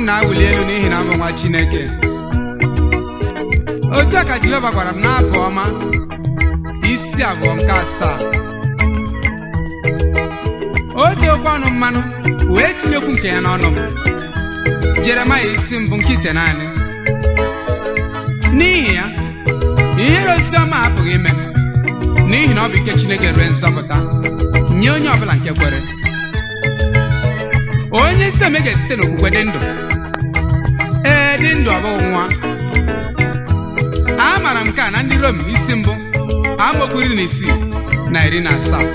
na-awụli elu n'ihi na abụ nwa Chineke. Otu a ka Jehova gwara m n'abụ ọma isi 2:7. O dị okwu ọnụ mmanụ wee tinye okwu nke ya n'ọnụ m. Jeremaya 9:9. N'ihi ya, ihere osisi ọma apụghị ime m, n'ihi na ọ bụ ike Chineke rue nzọpụta nye onye ọbụla nke kwere. Onye nsọ eme ga-esite n'okwukwe dị ndụ. Ee, dị ndụ ọ bụghị nwa. Amaara m nke a na ndị Rom 1:16-17.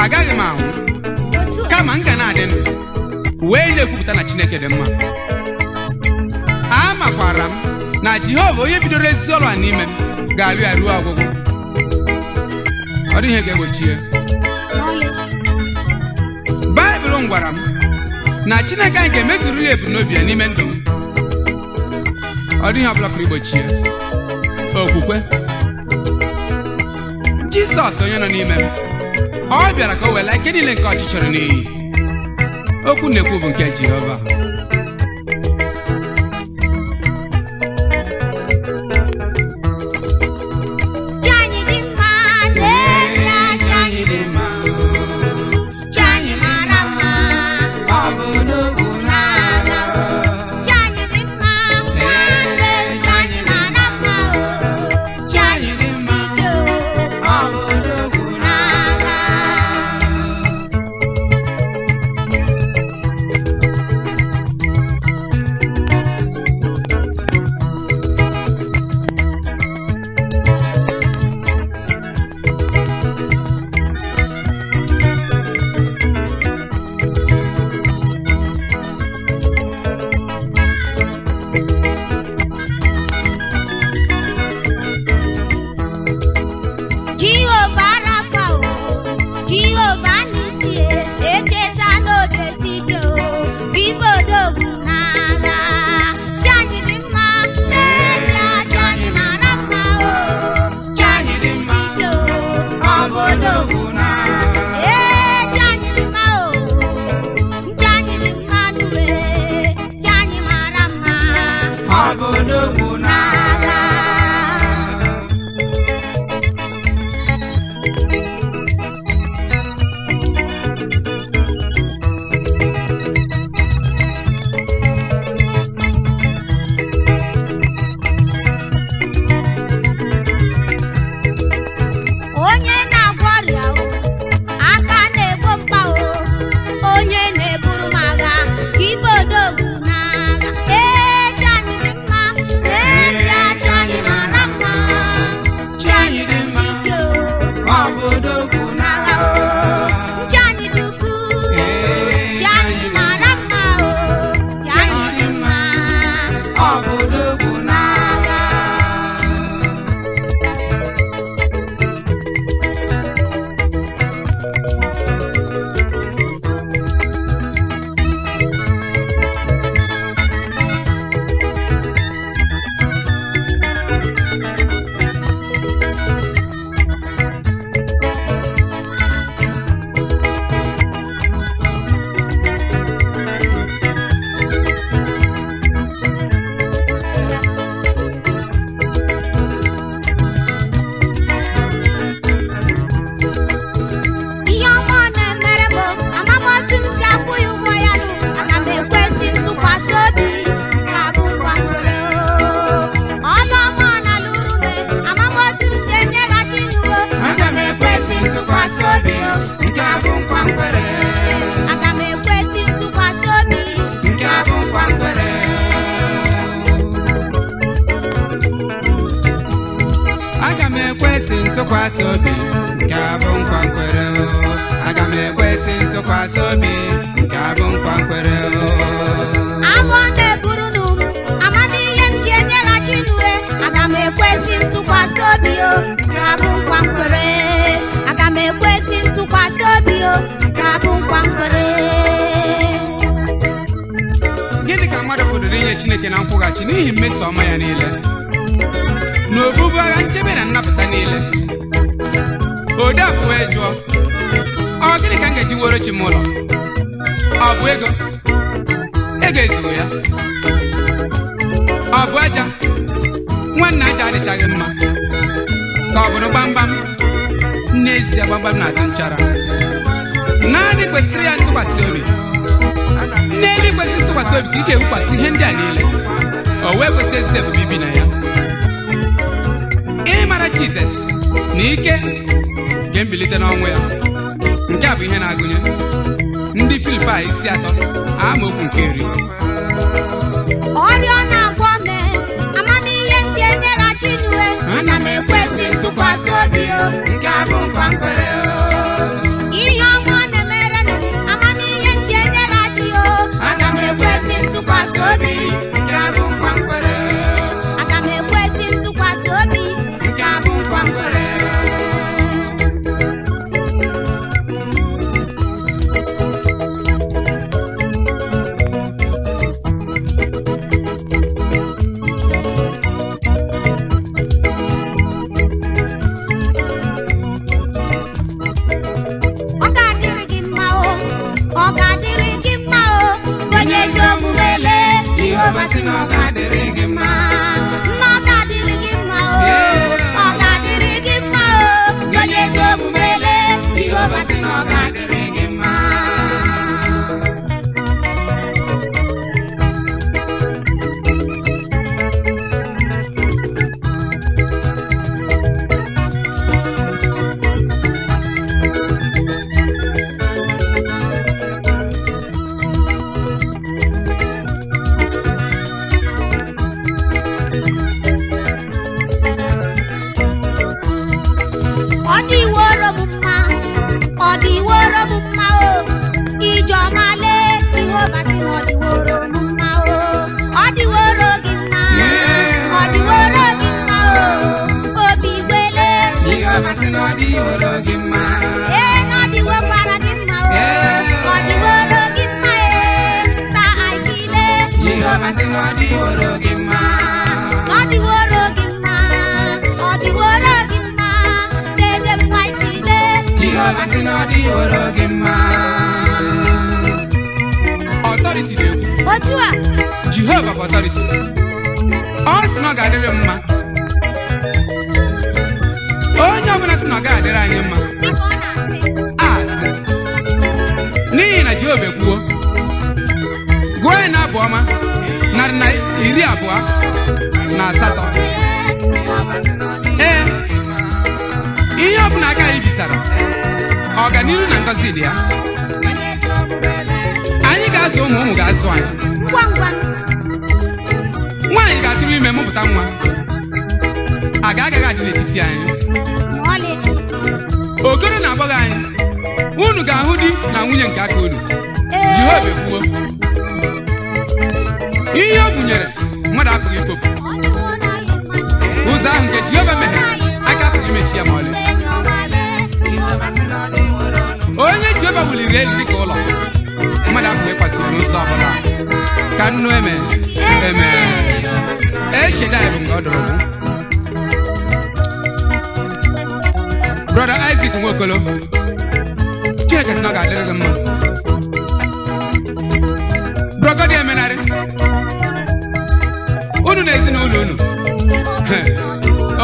Agaghị m anwụ, kama m ga na-adị ndụ wee na-ekwupụta na Chineke dị mma. Amakwara m na Jehova onye bidoro ezi ọrụ a n'ime m ga-alụ ya ruo ọgwụgwụ. Ọ dịghị ihe ga-egbochi ya. Baịbụl m gwara m na Chineke anyị ga-emezuru ya ebumnobi ya n'ime ndụ m. Ọ dịghị ọ bụla pụrụ igbochi ya. Okwukwe Jizọs onye nọ n'ime m, ọ bịara ka o wela ike niile nke ọchịchịrị n'iyi. Okwu na-ekwu bụ nke Jehova. ekwesị ntụkwasị obi nke abụ nkwa nkwere. Aga m ekwesị ntụkwasị obi nke abụ nkwa nkwere. Agụ na-eburu n'ụmụ amamihe m ji enyeghachi n'uwe. Aga m ekwesị ntụkwasị obi nke abụ nkwa nkwere. Aga m ekwesị ntụkwasị obi nke abụ nkwa nkwere. Gịnị ka mmadụ pụrụ inye Chineke na nkwụghachi n'ihi mmeso ọma ya niile n'obubu agha nchebe na nnapụta niile? Odeabụ wee jụọ, ọ gịnị ka m ga-eji were chi m ụlọ? Ọ bụ ego? ego ezughị ya ọ bụ aja nwanne aja adịchaghị mma ka ọ bụrụ gbamgbam n'ezie gbamgbam na-atụ nchara naanị kwesịrị ya ntụkwasị obi n'elu kwesịrị ntụkwasị obi ka ị ga-ewukwasị ihe ndị a niile o wee kwesị ezi ebube ibi na ya ịmara Jizọs na ike nke mbilite n'ọnwụ ya nke a bụ ihe na-agụnye ndị Filipaị 3 amaokwu nke 10 ọrịa na-agwọ mee amamihe ndị enyeghachi n'uwe ana m ekwesị ntụkwasị obi nke a bụ nkwa nkwere ihe ọma ọ na-emere m amamihe ndị enyeghachi aga m ekwesị ntụkwasị obi nke a bụ nkwa nkwere aga m ekwesị ntụkwasị obi nke a bụ nkwa nkwere ọ ga-adịrị gị mma ọ ga-adịrị gị mma onye ezi omume lee Jehova sị na ọ ga-adịrị gị mma nna ọ ga-adịrị gị mma ọ ga-adịrị gị mma onye ezi omume lee Jehova sị na ọ ga-adịrị gị mma ọ dịworo m mma ọ dịworo m mma ijeọma lee Jehova sị na ọ dịworo m mma ọ dịworo gị mma ọ dịworo gị mma obi gbele Jehova sị na ọ dịworo gị mma na ọ dịwokwara gị mma ọ dịworo gị mma sa aikile Jehova sị na ọ dịworo gị mma ọ dịworo gị mma ọ dịworo gị mma dede m nwaitile Jehova sị na ọ dịworo gị mma ọtọriti na-ekwu otu a Jehova bụ ọtọriti ọ sị na ọ ga-adịrị m mma onye ọbụla sị na ọ ga-adịrị anyị mma dịka ọ na-asị asị n'ihi na Jehova ekwuo gụọ ya na abụ ọma 128 ee ihe ọbụla aka anyị bisara ọganihu na ngọzi dị ya anyị ga-azụ ụmụ ụmụ ga-azụ anyị ngwa ngwa nwaanyị ga-atụrụ ime mụpụta nwa a ga-agaghị adị n'etiti anyị ma ọlị okoro na agbọghọ anyị unu ga-ahụ di na nwunye nke aka unu Jehova ekwuo ihe o bunyere mmadụ apụghị ifopụ ụzọ ahụ nke Jehova meghere aka apụghị imechi ya ma ọlị onye Jehova wuliri elu dịka ụlọ mmadụ apụghị ịkwaturu n'ụzọ ọbụla ka nnu eme eshedai bụ nke ọ dụrụ bụ brọda Isaac Nwokolo Chineke sị na ọ ga-adịrị gị mma brọgọdị emenarị unu na ezinụlọ unu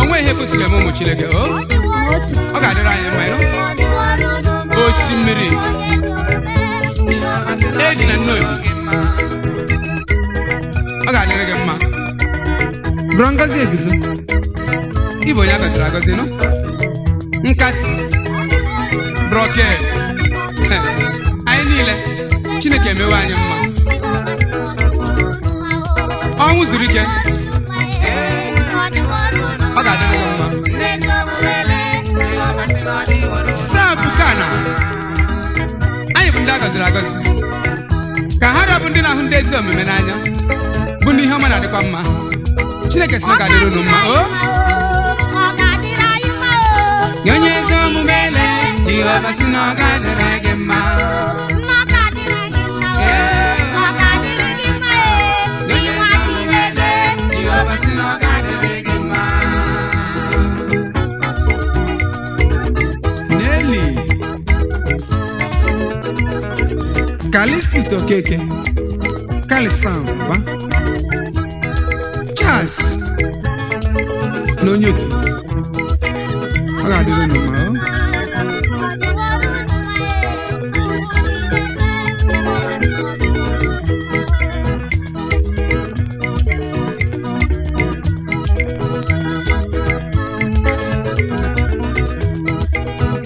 onwe ihe kwesịrị eme ụmụ Chineke ọ ga-adịrị anyị mma ịnụ osimiri eji na nnoyi ọ ga-adịrị gị mma bụrụ ngozi eguzo ịbụ onye a gọziri agọzi nụ nkasi brọke anyị niile Chineke emewe anyị mma ọnwụ zuru ike ọ ga-adịrị gị mma sapụkana anyị bụ ndị a gọziri agọzi ka ha rabụ ndị na-ahụ ndị ezi omume n'anya bụ ndị ihe ọma na-adịkwa mma Chineke sị na ọ ga-adịrị unu mma ọ ga-adịrị anyị mma Gị onye ezi omume lee Jehova sị na ọ ga-adịrị gị mma nna ọ ga-adịrị gị mma ọ ga-adịrị gị mma Gị onye ezi omume lee Jehova sị na ọ ga-adịrị gị mma Nelly Calistus Okeke Kalisan ba Charles na onye otu ọ ga-adịrị unu mma o.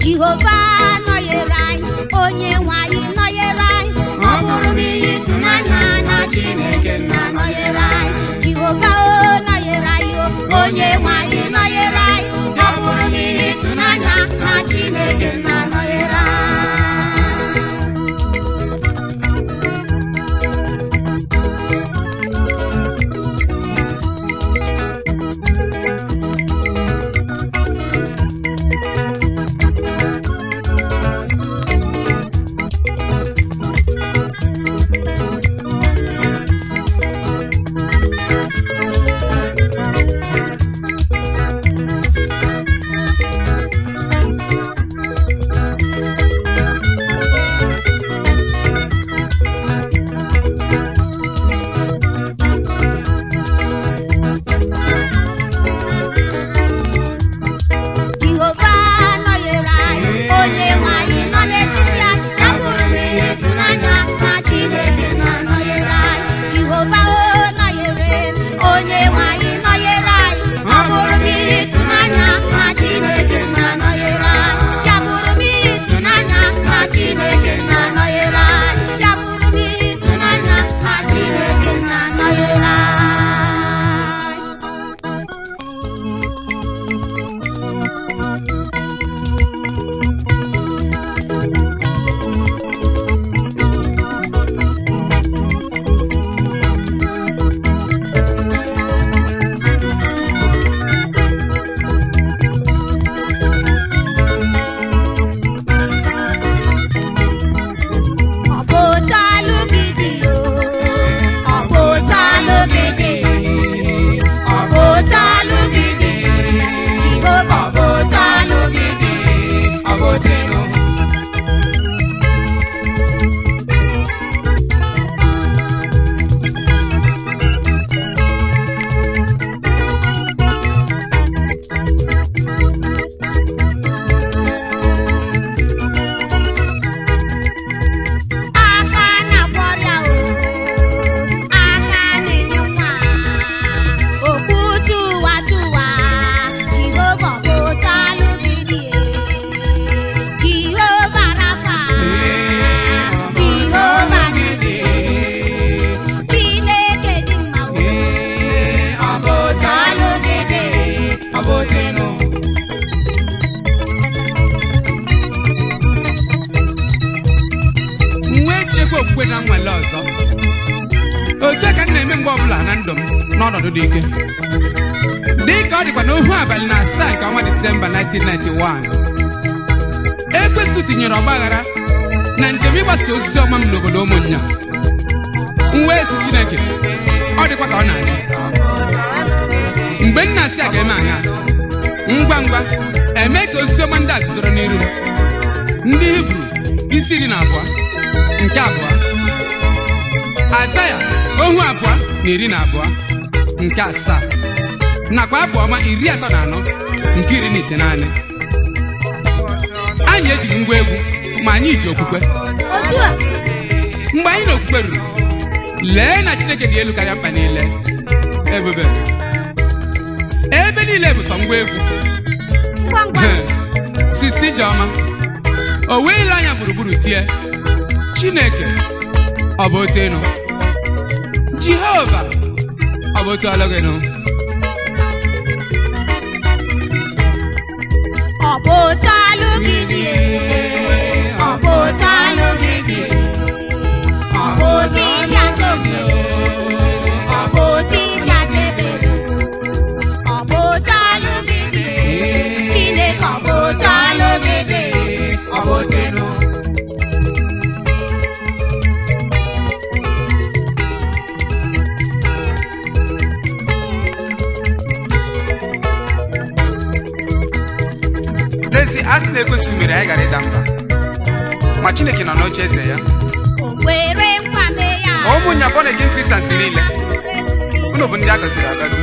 Jehova nọnyere anyị, onye nwe anyị nọnyere anyị. Ọ bụrụ m ihe ịtụnanya na Chineke na-anọnyere anyị. Jehova o nọnyere anyị, onye nwe anyị nọnyere anyị. Ọ bụrụ m ihe ịtụnanya na Chineke na-anọnyere anyị. Jehova nọnyere anyị, onye nwe anyị nọ n'etiti anyị. Ọ bụrụ m ihe ịtụnanya na Chineke na-anọnyere anyị. Jehova o nọnyere, onye nwe anyị nọnyere anyị. Ọ bụrụ m ihe ịtụnanya na Chineke na-anọnyere anyị. Ya bụrụ m ihe ịtụnanya na Chineke na-anọnyere anyị. Ya bụrụ m ihe ịtụnanya na Chineke na-anọnyere anyị. Ọ bụ otu alụgidi o, ọ bụ otu alụgidi, ọ bụ otu alụgidi, Jehova ọ bụ otu alụgidi, ọ bụ otu enu. Aka na-agwọ ọrịa o, aka na-enye nwa, okwu tụwa tụwa, Jehova ọ bụ otu alụgidi, Jehova Rafa, Jehova Nisi, Chineke dị mma o, ọ bụ otu alụgidi, ọ bụ otu enu. Nwa etinyekwa okwukwe na nnwale ọzọ. Otu a ka m na-eme mgbe ọbụla na ndụ m n'ọnọdụ dị ike. Dị ka ọ dịkwa n'ohu abalị na asaa nke ọnwa Disemba 1991. Ekwesu tinyere ọgbaghara na njem ịgbasa ozizi ọma m n'obodo ụmụnnya. M wee sị Chineke, ọ dịkwa ka ọ na-adị. Mgbe m na-asị a ga-eme anya, ngwa ngwa eme ka ozizi ọma ndị a guzoro n'iru m. Ndị Hibru isi 12 nke abụọ, Azaya ohu 2:12 nke 7, nakwa abụ ọma 34 nke 19. Anyị ejighị ngwa egwu ma anyị ji okwukwe. Otu a, Mgbe anyị na okwukwe ruru, lee na Chineke dị elu karịa mkpa niile. Ebube ebe niile bụ sọ ngwa egwu. ngwa ngwa. Sisti Ijeọma o wee ile anya gburugburu tie, Chineke ọ bụ otu enu, Jehova ọ bụ otu alụghịnụ. Ọ bụ otu alụgidi, ọ bụ otu alụgidi, ọ bụ otu isi asọmpi, ọ bụ otu isi asebe, ọ bụ otu alụgidi, Chineke ọ bụ otu alụgidi, ọ bụ otu enu. N'ezie, a sị na Ekwensu mere anyị gara ịda mba, ma Chineke nọ n'oche eze ya. O kwere nkwa mee ya, ụmụ nya born again Christians niile unu bụ ndị a gọziri agọzi.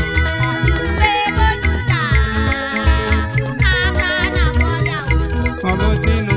Ọ bụ Tinu.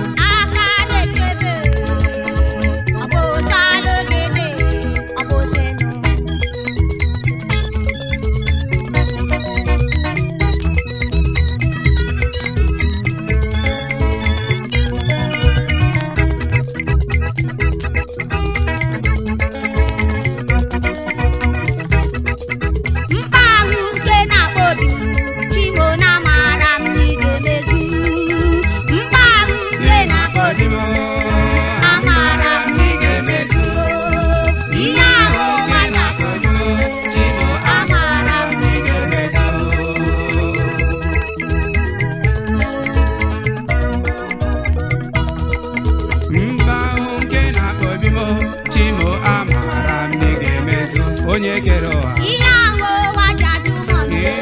Onye kere ụwa ihe ahụ ụwa ji adị ụmụ ihe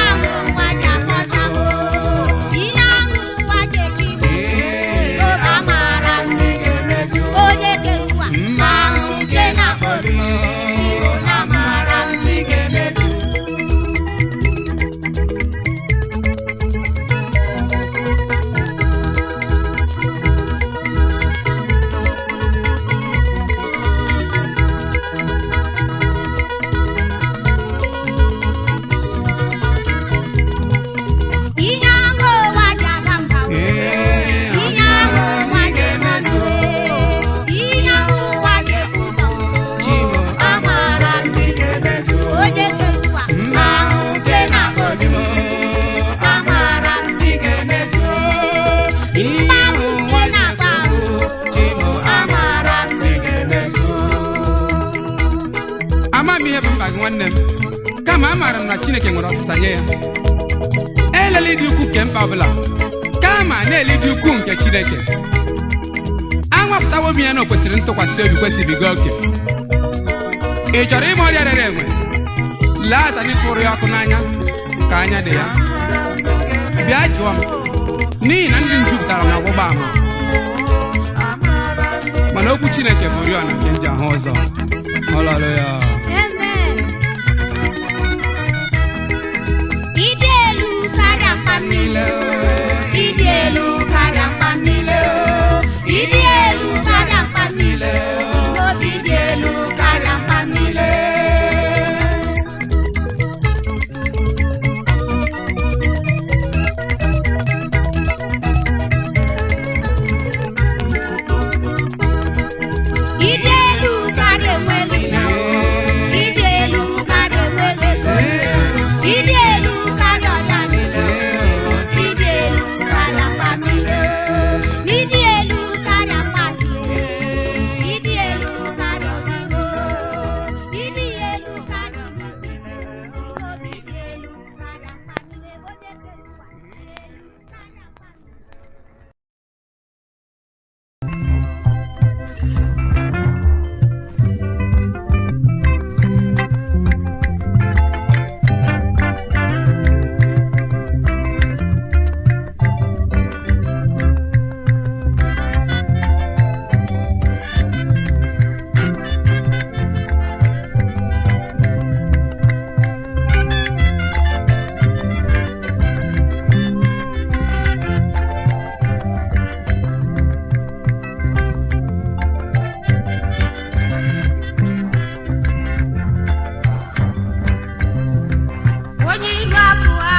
ahụ ụwa ji akpọcha ihe ahụ ụwa ji eji oge amaara onye kere ụwa ma nke na-akpọbi amaara ndị ga-emezu. Nwanne m kama amaara m na Chineke nwere ọsịsa nye ya elela ịdị ukwu nke mkpa ọbụla kama na-ele ịdị ukwu nke Chineke. Anwapụtawo m ya na o kwesịrị ntụkwasị obi kwesịbiga oke. Ị chọrọ ime ọrịa rere enwe? Lee atani fụrụ ya ọkụ n'anya ka anya dị ya. Bịa jụọ m n'ihi na ndị m jupụtara na ọgbụgba ama, mana okwu Chineke bụ oriọna nke m ji ahụ ụzọ. Ọlọlụ ya. Ịdị elu karịa mkpa niile, ịdị elu karịa mkpa niile, ịdị elu karịa mkpa niile, obi dị elu karịa mkpa niile. Ịdị elu karịa enweli na ịdị elu karịa enweli ịdị elu karịa ọja niile, ịdị elu karịa mkpa niile, ịdị elu karịa mkpasi, ịdị elu karịa obigo, ịdị elu karịa obibi, obi dị elu karịa mkpa niile, onye kere ụwa dị elu karịa mkpa niile. Onye ilu abụọ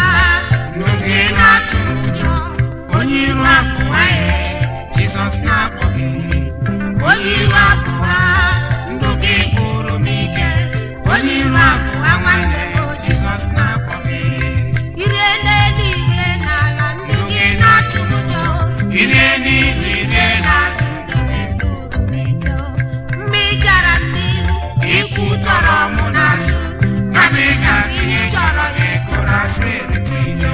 n'oge na-atụ ụjọ, onye ilu abụọ Jizọs na-akpọ gị. Onye ilu abụọ ndụ gị gwụrụ m ike, onye ilu abụọ nwanne m Jizọs na-akpọ gị. Ire n'elu ire n'ala ndụ gị na-atụ ụjọ, ire n'ilu ire n'azụ ndụ gị gwụrụ m ike. Mgbe ị gara m n'ihu ikwu tọrọ mụ n'azụ, kama ị gara ihe chọrọ gị kụrụ asịrị tinye,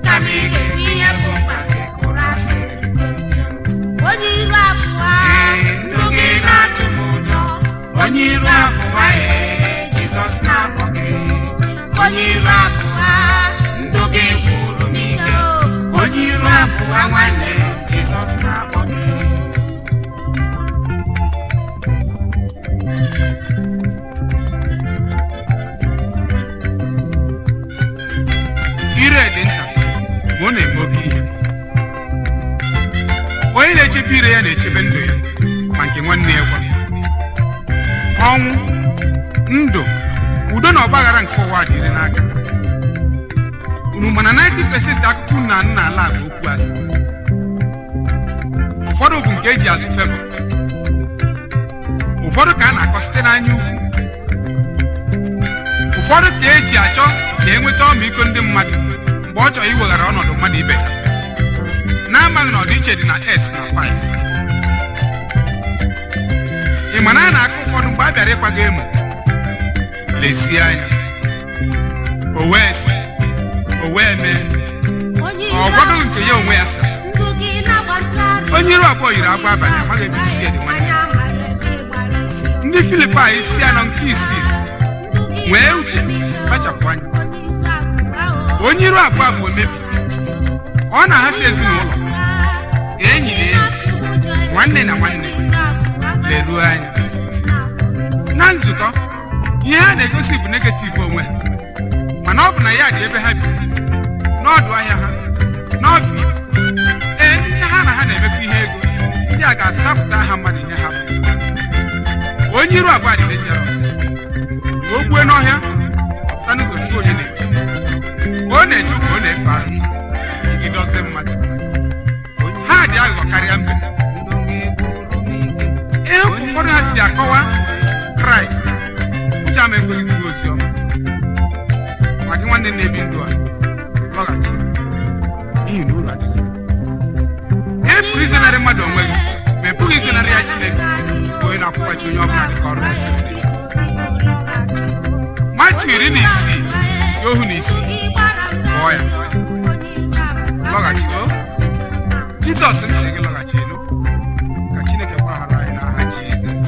kama ị ga-eme ihe bụ mkpa gị kụrụ asịrị tinye. Onye ilu abụọ ndụ gị na-atụ m ụjọ, onye ilu abụọ Jizọs na-akpọ gị. Onye ilu abụọ ndụ gị gwụrụ m ike, onye ilu abụọ nwanne Jizọs na-akpọ gị. ike ire ya na-echebe ndụ ya ma nke nwanne ya kwa. Ọnwụ, ndụ, udo na ọgbaghara nke ụwa dịrị n'aka unu, mana 90% akụkọ unu na nna ala bụ okwu asị. Ụfọdụ bụ nke eji azụ febụ, ụfọdụ ka a na-akọ site n'anya ukwu, ụfọdụ ka eji achọ ka enweta ọmịiko ndị mmadụ mgbe ọ chọrọ iweghara ọnọdụ mmadụ ibe ya, na-amaghị na ọdịiche dị na S na 5. Ị ma na a na-akọ ụfọdụ mgbe a bịara ịkwaga emo, lesie anya o wee sị, o wee mee, ụfọdụ nke ya onwe ya sa. Onye iru abụọ yiri agwa abalị amaghị ebe isi ya dị nwanne. Ndị Filipaị isi anọ nke isii nwee uche kpachapụ anya. Onye iru abụọ bụ omebi, ọ na-ahasị ezinụlọ, enyi na enyi, nwanne na nwanne. Leruo anya na nzukọ, ihe ha na-egosi bụ negativ onwe ha, mana ọ bụ na ya dị ebe ha bi, n'ọdụ ahịa ha, n'ọfịs, nne ha na ha na-emekọ ihe ego, ndị a ga-asapụta aha mmadụ ihe ha bụ. Onye iru abụọ dị dejere o gbue n'ọhịa ọpụta n'ụzọ onye na-eji, ọ na-eji ụka ọ na-efe azụ iji dozie mmadụ. Ha dị aghụghọ karịa mbe. Ihe ụfọdụ ha si akọwa Kraịst ụjọ ama ekweghị kwuo ozi ọma. Ma gị nwanne na-ebi ndụ a, lọghachi n'ihi na uru adịghị. Efu izonarị mmadụ onwe gị ma ị pụghị izonarị ya Chineke, onye na-akwụkwachi onye ọbụla dị ka ọrụ ya siri dị. Matiu 16 yohu na isii gụọ ya, lọghachi o. Jizọs m sị gị lọghachi elu ka Chineke gbaghara anyị n'aha Jizọs.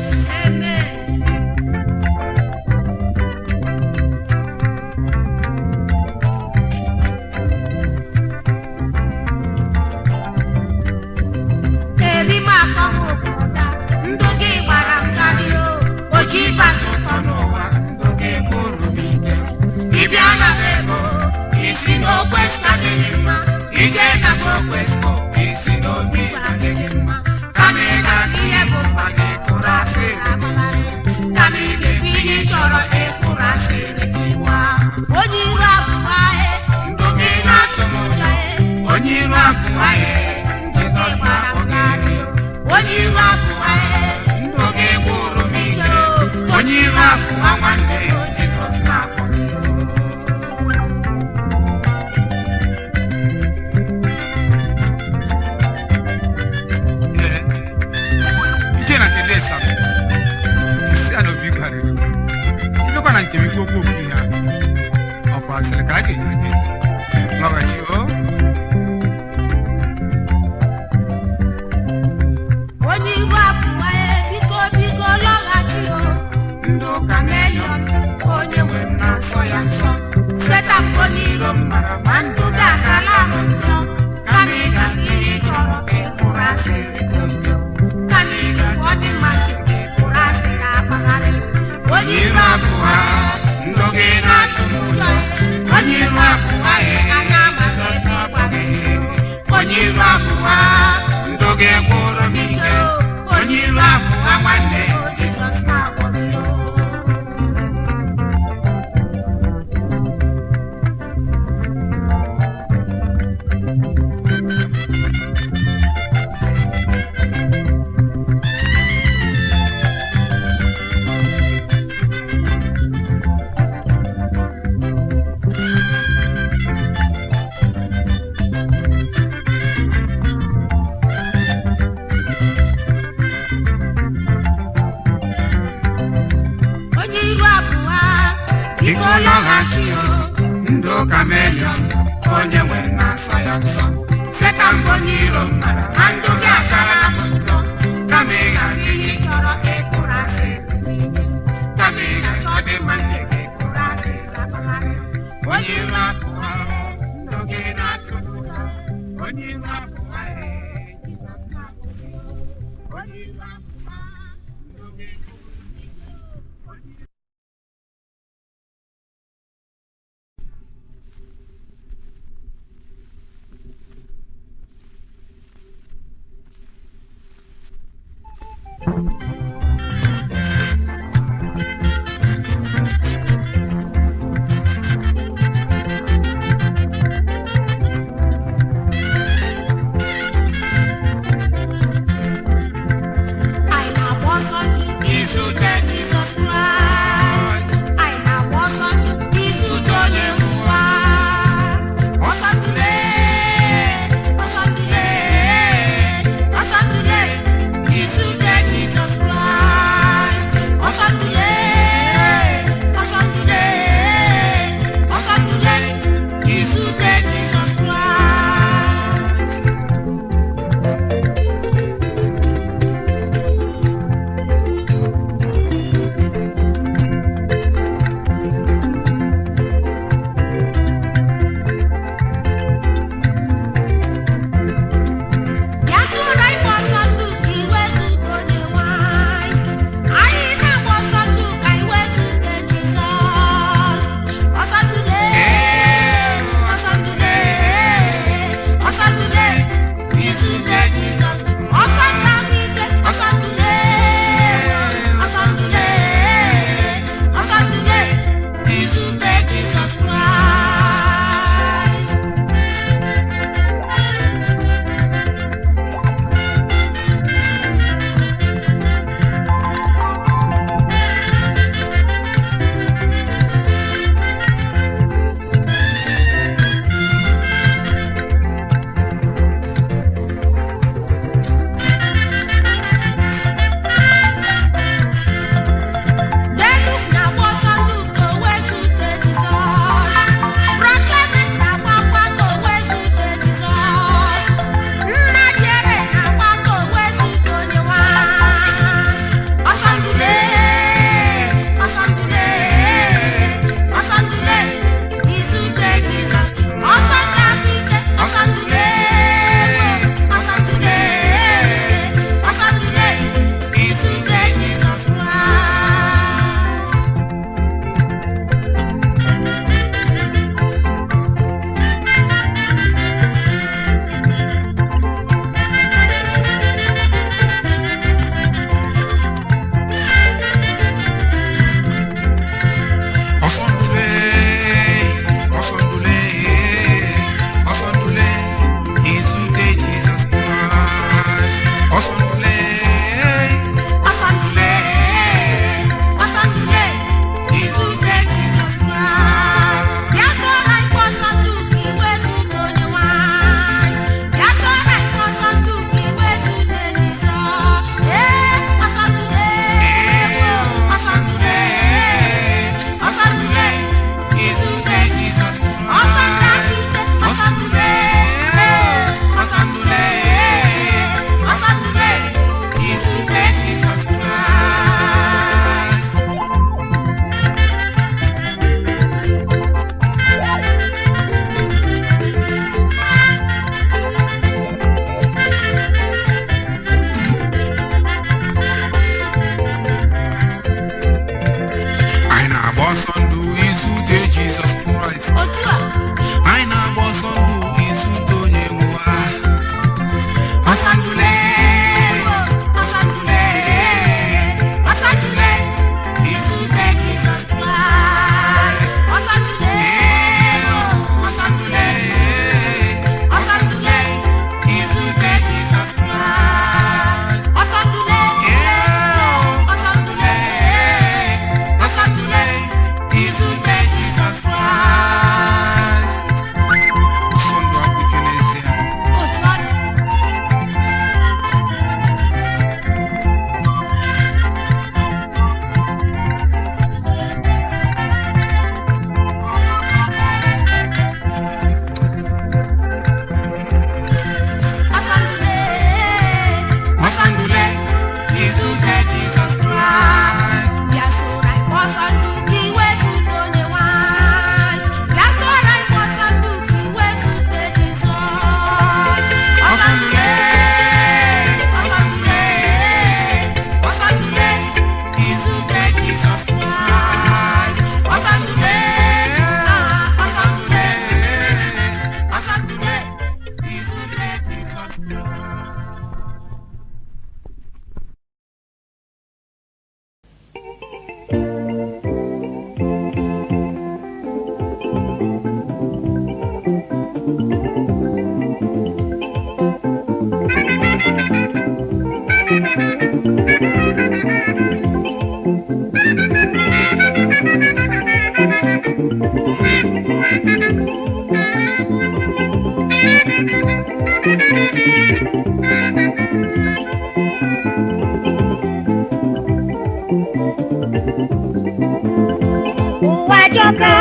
ụwa jọka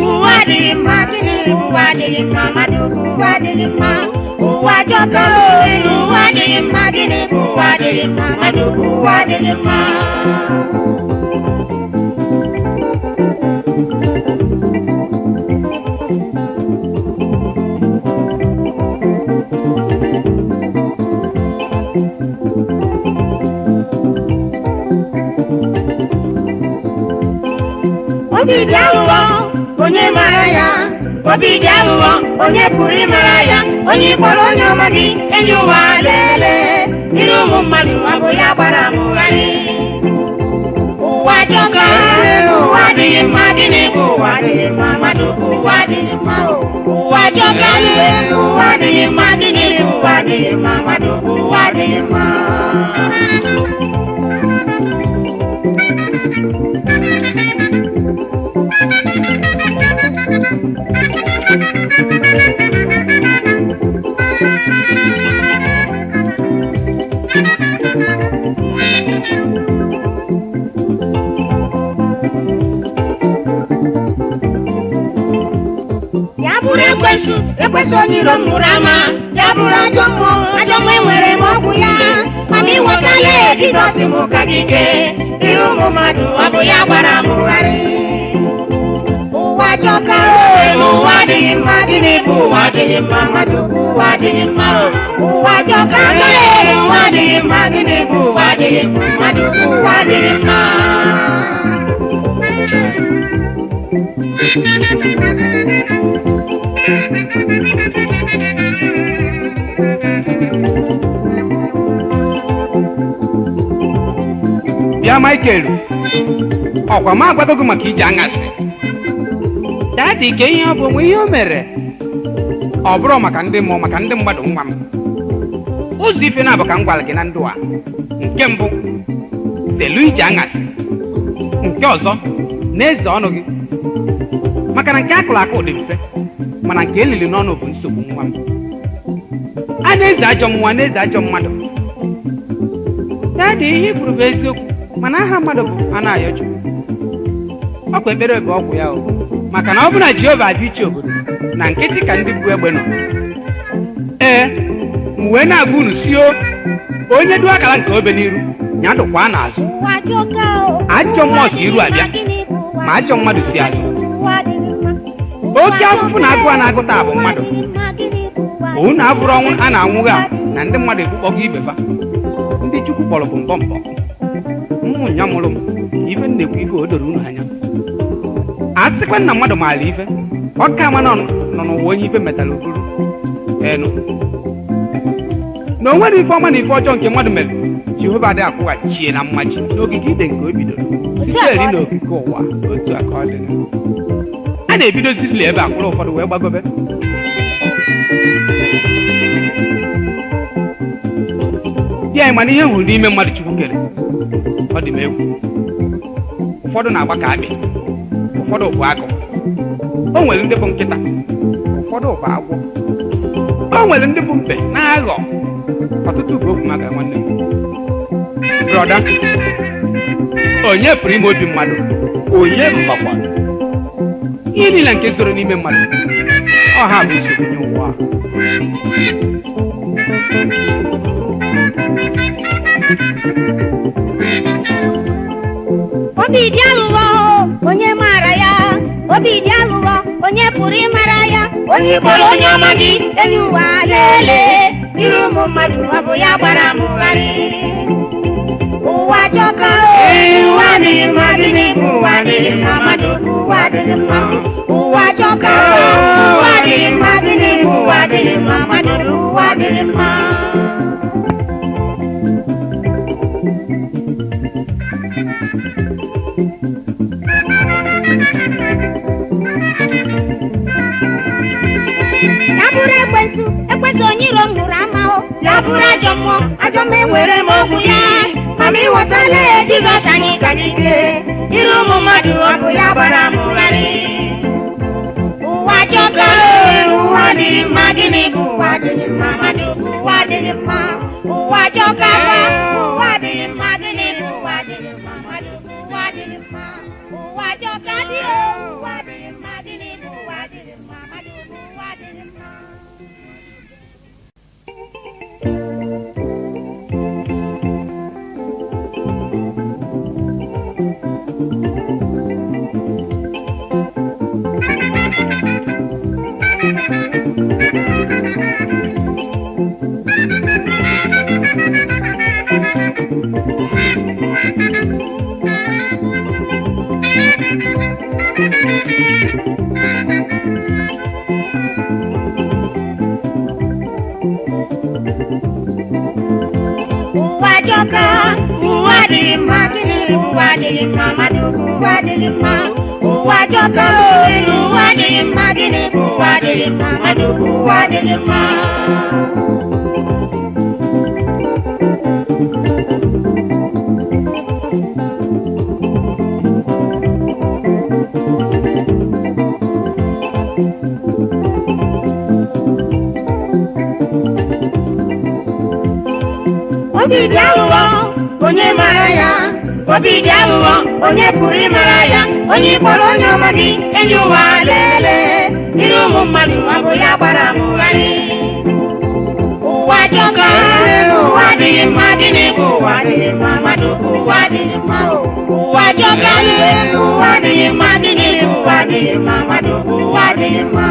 ụwa dịghị mma gịnị ụwa dịghị mma mmadụ bụ ụwa dịghị mma ụwa jọka ụwa dịghị mma gịnị bụ ụwa dịghị mma mmadụ bụ ụwa dịghị mma obi dị aghụghọ onye mara ya obi dị aghụghọ onye pụrụ ịmara ya onye kpọrọ onye ọma gị enyi ụwa lelee iri ụmụ mmadụ ọ bụ ya gbara m ụgharị ụwa jọka ụwa dịghị mma gịnị bụ ụwa dịghị mma mmadụ bụ ụwa dịghị mma ụwa jọka ụwa dịghị mma gịnị bụ ụwa dịghị mma mmadụ bụ ụwa dịghị mma ya bụrụ ekwesị onye iro m mụrụ ama ya bụrụ ajọ mmụọ enwere m ọgwụ ya mana ịghọtala Jizọs m ka gị kee iri ụmụ mmadụ ọ bụ ya gbara m ụgharị ụwa jọka ụwa dịghị mma gịnị bụ ụwa dịghị mma mmadụ bụ ụwa dịghị mma ụwa jọka ụwa dịghị mma gịnị bụ ụwa dịghị mma mmadụ bụ ụwa dịghị mma bịa Michael ọkwa m agwadogo maka ije aṅasị dadi ka ihe ọ bụ onwe ihe o mere ọ bụrụ maka ndị mmụọ maka ndị mmadụ nwa m ụzọ ife na-abụ ka m gwara gị na ndụ a nke mbụ selu ije aṅasị nke ọzọ na-eze ọnụ gị maka na nke akụrụ akụ dị mfe mana nke elili n'ọnụ bụ nsogbu nwa m a na-eze ajọ mmụọ na-eze ajọ mmadụ dadi ihe kwuru bụ eziokwu mana aha mmadụ bụ Anayochukwu ọkwa ekpere bụ ọgwụ ya o maka na ọ bụ na Jehova dị iche obodo na nkịtị ka ndị bụ egbe nọ ee m wee na-agwa unu si onye du akara nke obe n'iru ya dụkwa n'azụ ajọ mmụọ si iru abịa ma ajọ mmadụ si azụ oke afụfụ na agụ a na-agụta bụ mmadụ unu abụrụ ọnwụ a na-anwụghị a na ndị mmadụ ekpukpọgo ibeba ndị Chukwu kpọrọ bụ mbọ ụmụ nya mụrụ m ife nnekwu ife o doro unu anya a sịkwa na mmadụ maara ife ọ ka ma nọ n'ụwa onye ife metara oburu enu na o nwere ife ọma na ife ọjọọ nke mmadụ mere Jehova adị akwụghachie na mmaji n'ogige ide nke o bidoro site eri n'okike ụwa otu aka ọ dị a na-ebidozirili ebe akwụrụ ụfọdụ wee gbagobe ya mana ihe hụrụ n'ime mmadụ Chukwu kere ọ dị m egwu ụfọdụ na-agba ka akpị ụfọdụ bụ agụ o nwere ndị bụ nkịta ụfọdụ bụ agwọ o nwere ndị bụ mbe na-aghọ ọtụtụ bụ okwu maka nwanne m brọda onye pụrụ ime obi mmadụ onye mbakwa ihe niile nke zoro n'ime mmadụ ọha bụ nsogbu nye ụwa obi dị aghụghọ onye maara ya obi dị aghụghọ onye pụrụ ịmara ya onye kpọrọ onye ọma gị enyi ụwa lelee iri ụmụ mmadụ ọ bụ ya gbara m ụgharị ụwa jọka ụwa dịghị mma gịnị bụ ụwa dịghị mma mmadụ bụ ụwa dịghị mma ụwa jọka ụwa dịghị mma gịnị bụ ụwa dịghị mma mmadụ bụ ụwa dịghị mma ya bụrụ ekwesị onye iro m hụrụ ama ya bụrụ ajọ mmụọ enwere m ọgwụ ya ma m ịghọtala Jizọs anyị ka n'ike iri ụmụ mmadụ ọ bụ ya gbara m ụgharị ụwa adịghị mma gịnị bụ ụwa adịghị mma mmadụ bụ ụwa adịghị mma ụwa jọkara ụwa adịghị mma gịnị bụ ụwa adịghị mma mmadụ bụ ụwa adịghị mma ụwa jọka dị ụwa adịghị mma gịnị bụ ụwa adịghị mma mmadụ bụ ụwa adịghị mma. Ụwa jọka ụwa adịghị mma gịnị ụwa adịghị mma mmadụ bụ ụwa adịghị mma ụwa jọka ụwa adịghị mma gịnị bụ ụwa adịghị mma mmadụ bụ ụwa adịghị mma. Obi dị aghụghọ onye mara ya obi dị aghụghọ onye pụrụ ịmara ya onye kpọrọ onye ọma gị enyi ụwa lelee iru ụmụ mmadụ ọ bụ ya gbara mụgharị. Ụwa jọka ụwa adịghị mma gịnị bụ ụwa adịghị mma mmadụ bụ ụwa adịghị mma ụwa jọka ụwa adịghị mma gịnị bụ ụwa adịghị mma mmadụ bụ ụwa adịghị mma.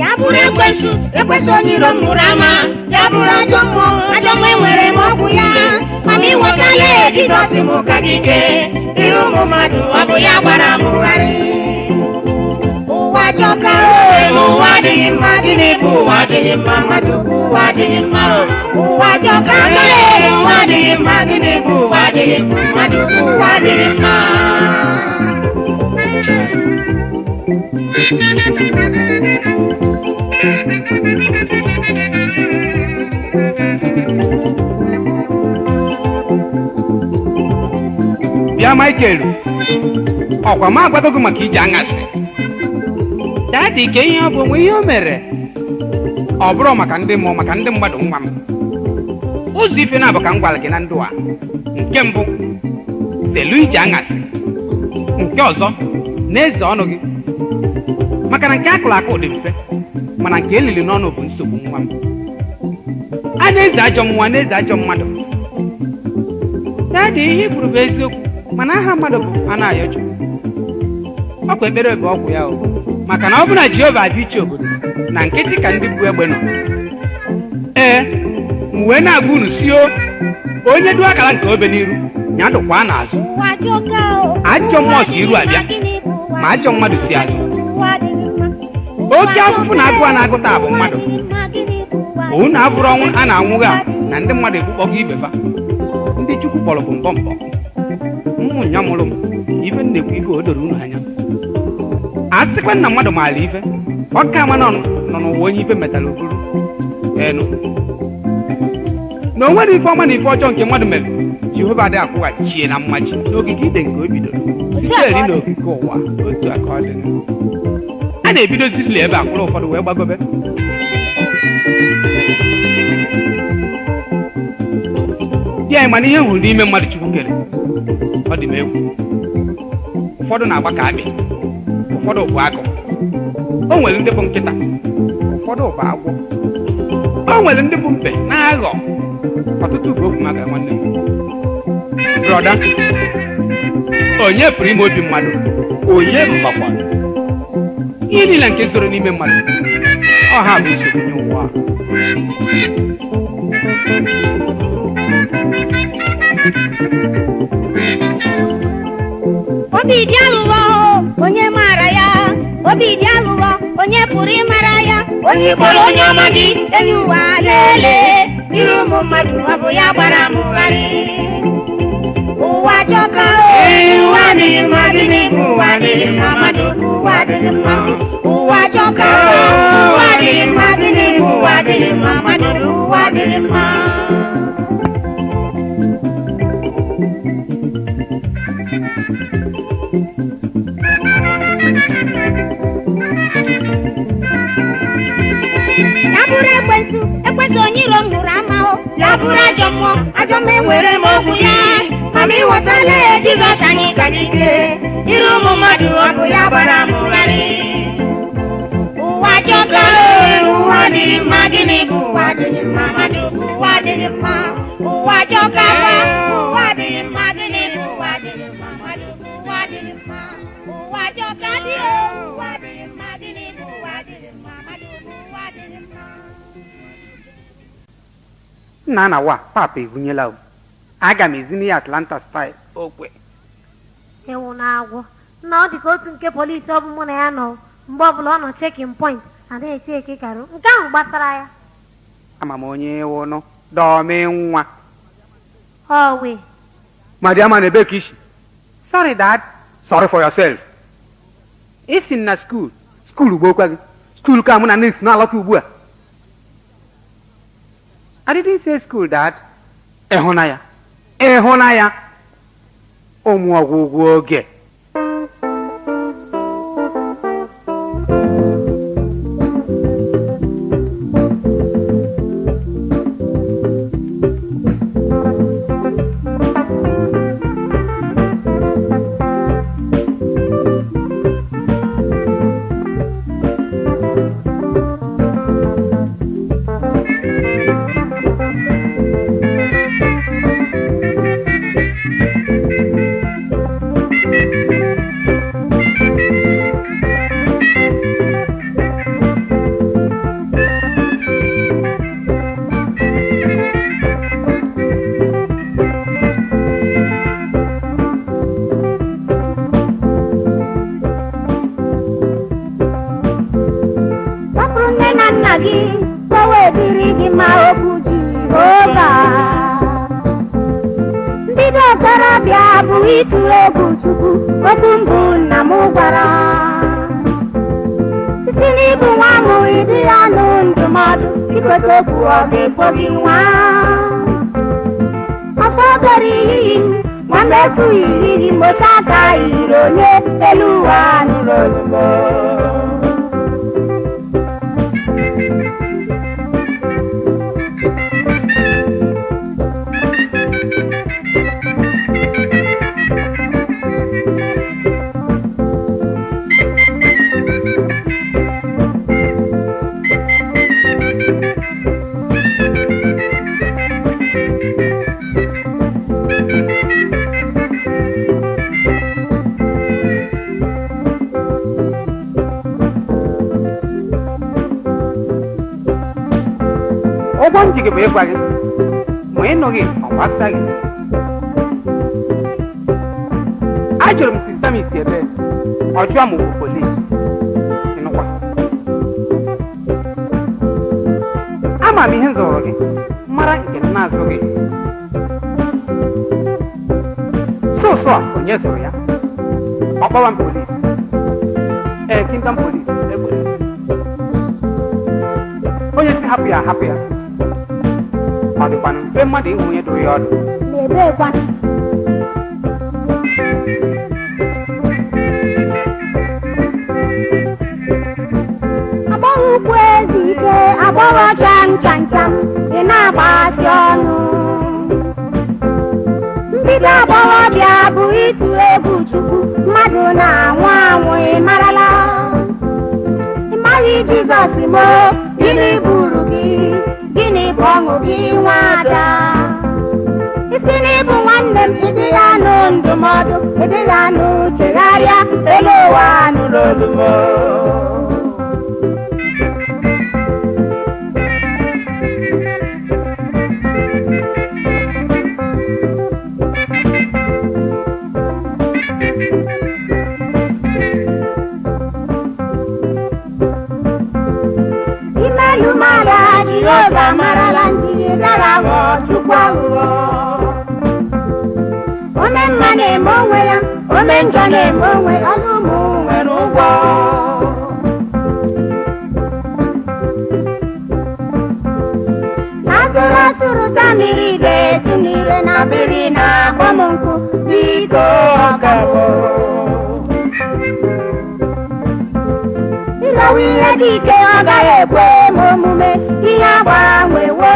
Ya bụrụ ekwesu onye iro m hụrụ ama ya bụrụ ajọ mmụọ enwere m ọgwụ ya mana ịghọtala Jizọs m ka gị kee iru ụmụ mmadụ ọ bụ ya gbara mụgharị. Ụwa jọka ụwa adịghị mma gịnị bụ ụwa adịghị mma mmadụ bụ ụwa adịghị mma ụwa jọka ụwa adịghị mma gịnị bụ ụwa adịghị mma mmadụ bụ ụwa adịghị mma. bịa Michael ọkwa m agwadogo maka ije aṅasị dadị ka ihe ọ bụ onwe ihe o mere ọ bụrụ maka ndị mmụọ maka ndị mmadụ nwa m ụzọ ife na-abụ ka m gwara gị na ndụ a nke mbụ selu ije aṅasị nke ọzọ na-eze ọnụ gị maka na nke akụrụ akụ dị mfe mana nke elili n'ọnụ bụ nsogbu nwa m a na-eze ajọ mmụọ na-eze ajọ mmadụ dadị ihe kwuru bụ eziokwu mana aha mmadụ bụ Anayochukwu ọkwa ekpere bụ ọgwụ ya o maka na ọ bụ na Jehova dị iche obodo na nkịtị ka ndị bụ egbe nọ ee m wee na-agwa unu si o onye dụ akara nke obe n'iru ya dụkwa n'azụ ajọ mmụọ si iru abịa ma ajọ mmadụ si azụ oke afụfụ na agụ a na-agụta bụ mmadụ unu abụrụ ọnwụ a na-anwụghị a na ndị mmadụ egbukpọgo ibefa ndị Chukwu kpọrọ bụ mbọ ụmụ nya mụrụ m ife nnekwu ife o doro unu anya a sịkwa na mmadụ maara ife ọka ama nọ n'ụwa onye ife metara oburu enu na o nwere ife ọma na ife ọjọọ nke mmadụ mere Jehova dị akwụghachie na mmaji n'ogige ide nke o bidoro site eri n'okike ụwa otu aka ọ dị a na-ebidozirili ebe akwụrụ ụfọdụ wee gbagobe ya mana ihe hụrụ n'ime mmadụ Chukwu kere ọ dị m egwu ụfọdụ na-agba ka akpị ụfọdụ bụ agụ o nwere ndị bụ nkịta ụfọdụ bụ agwọ o nwere ndị bụ mbe na-aghọ ọtụtụ bụ okwu maka nwanne m brọda onye pụrụ ime obi mmadụ onye bụkwa ihe niile nke zoro n'ime mmadụ ọha bụ nsogbu nye ụwa obi dị aghụghọ onye maara ya obi dị aghụghọ onye pụrụ ịmara ya onye kpọrọ onye ọma gị enyi ụwa lelee iru ụmụ mmadụ ọ bụ ya gbara mụgharị. ụwa jọka ụwa dị mma gịnị bụ ụwa dị mma mmadụ ụwa dị mma ụwa jọka ụwa dị mma gịnị bụ ụwa dị mma mmadụ ụwa dị mma ya bụrụ ekwensu onye iro m hụrụ ama o ya bụrụ ajọ mmụọ enwere m okwu ya mama ịghọtala ya Jizọs anyị ka n'ike iru ụmụ mmadụ ọ bụ ya gbara m gharị ụwa jọka ụwa dịghị mma gịnị bụ ụwa dịghị mma mmadụ bụ ụwa dịghị mma ụwa jọka ụwa dịghị mma gịnị bụ ụwa dịghị mma mmadụ bụ ụwa dịghị mma ụwa jọka dị ụwa dịghị mma gịnị bụ ụwa dịghị mma mmadụ bụ ụwa dịghị mma nna na wa papa ebunyela o aga m ezini ya Atlanta style okwe ewu na-agwụ na ọ dị ka otu nke polisi ọ bụ mụ na ya nọ mgbe ọbụla ọ nọ checking point ada eche eke karụ nke ahụ gbasara ya ama m onye wụnụ dọme nwa ọwe Madiama na ebe ka ishi sorry dad sorry for yourself isi na skuul gbokwa gị skuul ka mụ na nne si na-alọta ugbu a I didn't say school, Dad. Ehonaya. Ụmụ ọgwụgwụ oge. Gwa gị ma ị nụghị ọgbasa gị ajụrụ m sista m isi ebe ọ jụọ m bụ polisi ịnụkwa ama m ihe zọrọ gị mara nke m na-azụ gị sọsọ a onye zụrụ ya ọkpọwa m polisi Kingdom polisi egbere onye si hapụ ya ọ dịkwana mfe mmadụ ịhụ onye dụrụ ya ọdụ na-ebekwana agbọghọ ukwu ezi ike agbọghọ cham ị na-agbasi ọnụ mbido agbọghọbịa bụ ịtụ egwu Chukwu mmadụ na-anwụ anwụ ị marala ị maghị Jizọs mo gịnị buru gị gịnị bụ ọṅụ gị nwada isi n'ịbụ nwanne m ịdị ya nụ ndụmọdụ ịdị ya nụ chegharịa elu ụwa nụrụ olumo Jehova marala ndị dara ghọọ Chukwu aghụghọ. njọ na-eme onwe ọnụ ụmụ nwere ụgwọ. Asụrụ asụrụ ta mmiri ga-etu n'ire na mmiri na-akpọ m nkụ biko ọgabo. Ịlọwa ihe dị ike ọ gaghị ekwe m omume ihe agbanwewo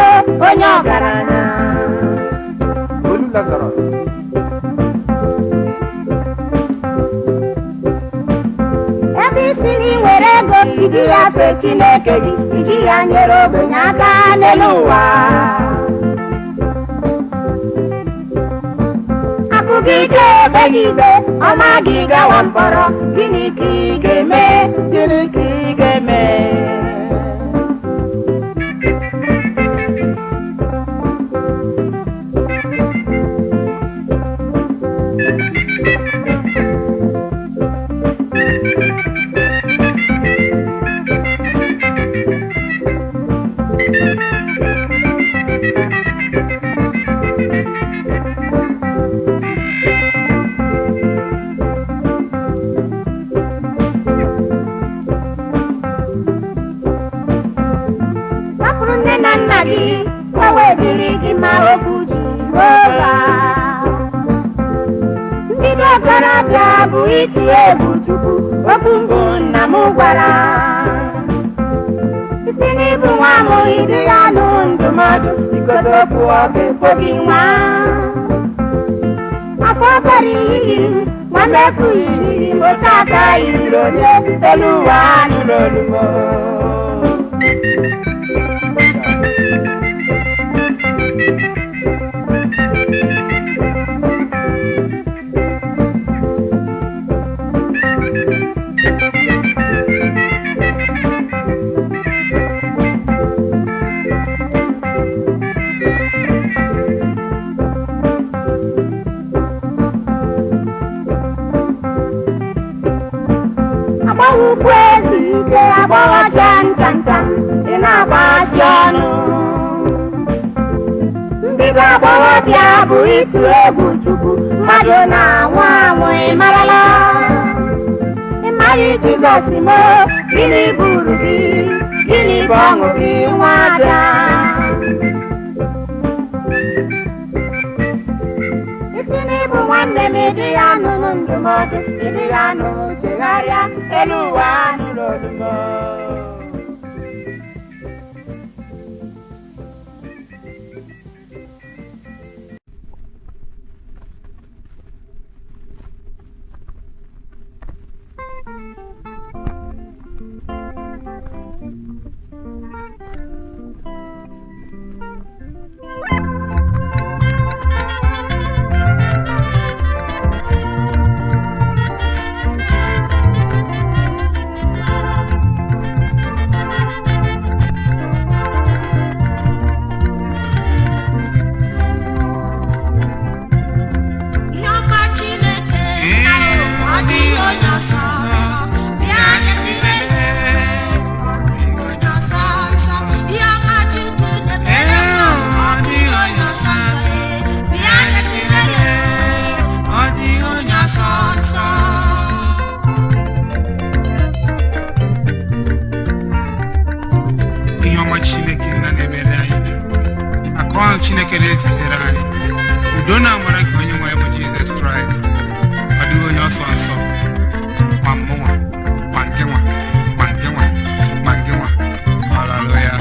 onye ọgaranya. Olu Lazarus. Ebe isi gị nwere ego iji ya fee Chineke gị, iji ya nyere ogbenye aka n'elu ụwa. Akụ gị ga-ebe gị ikpe, ọma gị gawa mkpọrọ, gịnị ka ị ga-eme, gịnị ka ị ga-eme? Sapụrụ nne na nna gị, o wedịrị gị ma okwu Jehova. Mbido okorobịa bụ ịtụ egwu Chukwu, okwu mbụ nna m gwara. Isi n'ibu nwa amụghị di ya nụ ndụmọdụ, ikote okwu ọ ga-ekwe gị nwa. Afọ okoro iyiri m, nwanne efu iyiri m, otu aka yiri onye elu ụwa nụrụ olumo. Agbawukwu ezi ike agbọghọcha nchanchan dị na-agbaji ọnụ. Mbido agbọghọbịa bụ ịtụ egwu Chukwu, mmadụ na-anwụ anwụ ịmarala. Ịmara Jizọs mo, gịnị bụ uru gị, gịnị bụ ọṅụ gị nwabịa? Isi n'ịbụ nwanne m ịdị ya nụrụ ndụmọdụ, ịdị ya nụ chegharịa, elu ụwa nụrụ olumo. Chineke na-ezitere anyị udo na amara nke onye nwe bụ Jizọs Kraịst. Ọ dịghị onye ọsọ nsọ ma mụnwa ma nke nwa ma nke nwa ma nke nwa. Haleluya.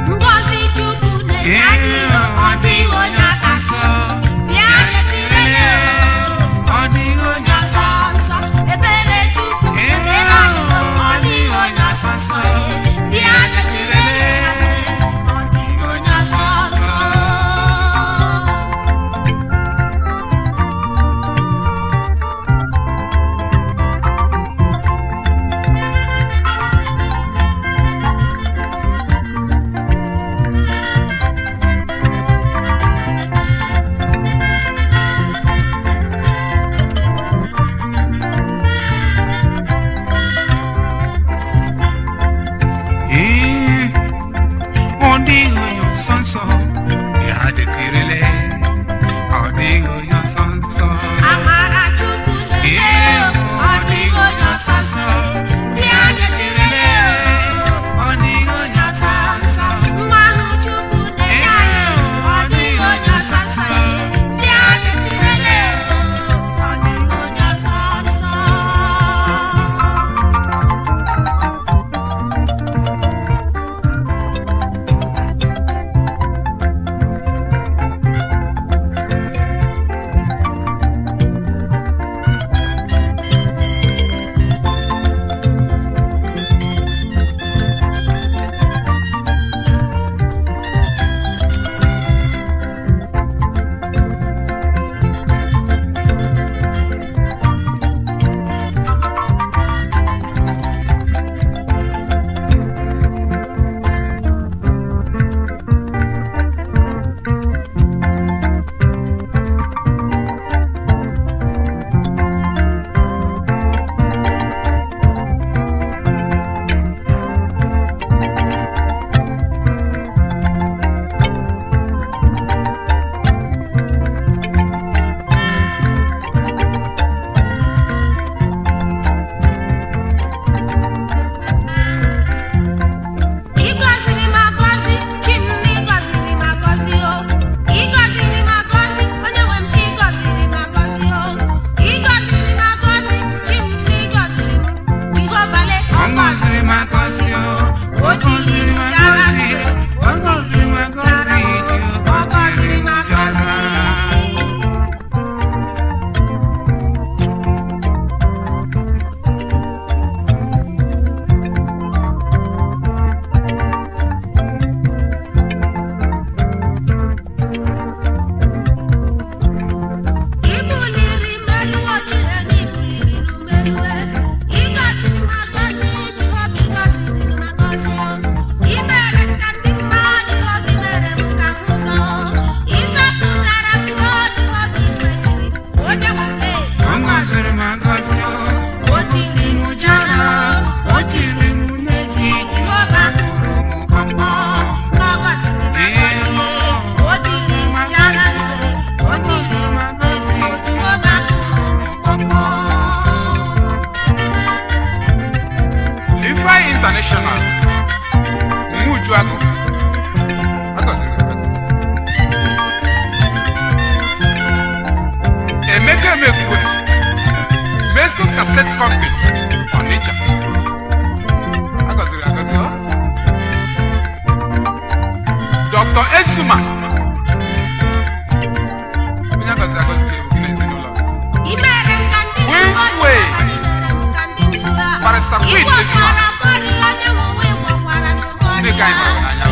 Ngọzi Chukwu na-enye ọ dịghị onye ọsọ nsọ, bịa nyetire ya. Ọ dịghị onye ọsọ nsọ, ebere Chukwu na-enye ọ dịghị onye ọsọ nsọ. Bịa nyetire ya, ọ dịghị onye ọsọ nsọ. Dr. Esuma onye gọziri agọzi ka ebughị n'ezinụlọ Winsway Barrister Queen Esuma Chineke anyị hụrụ n'anya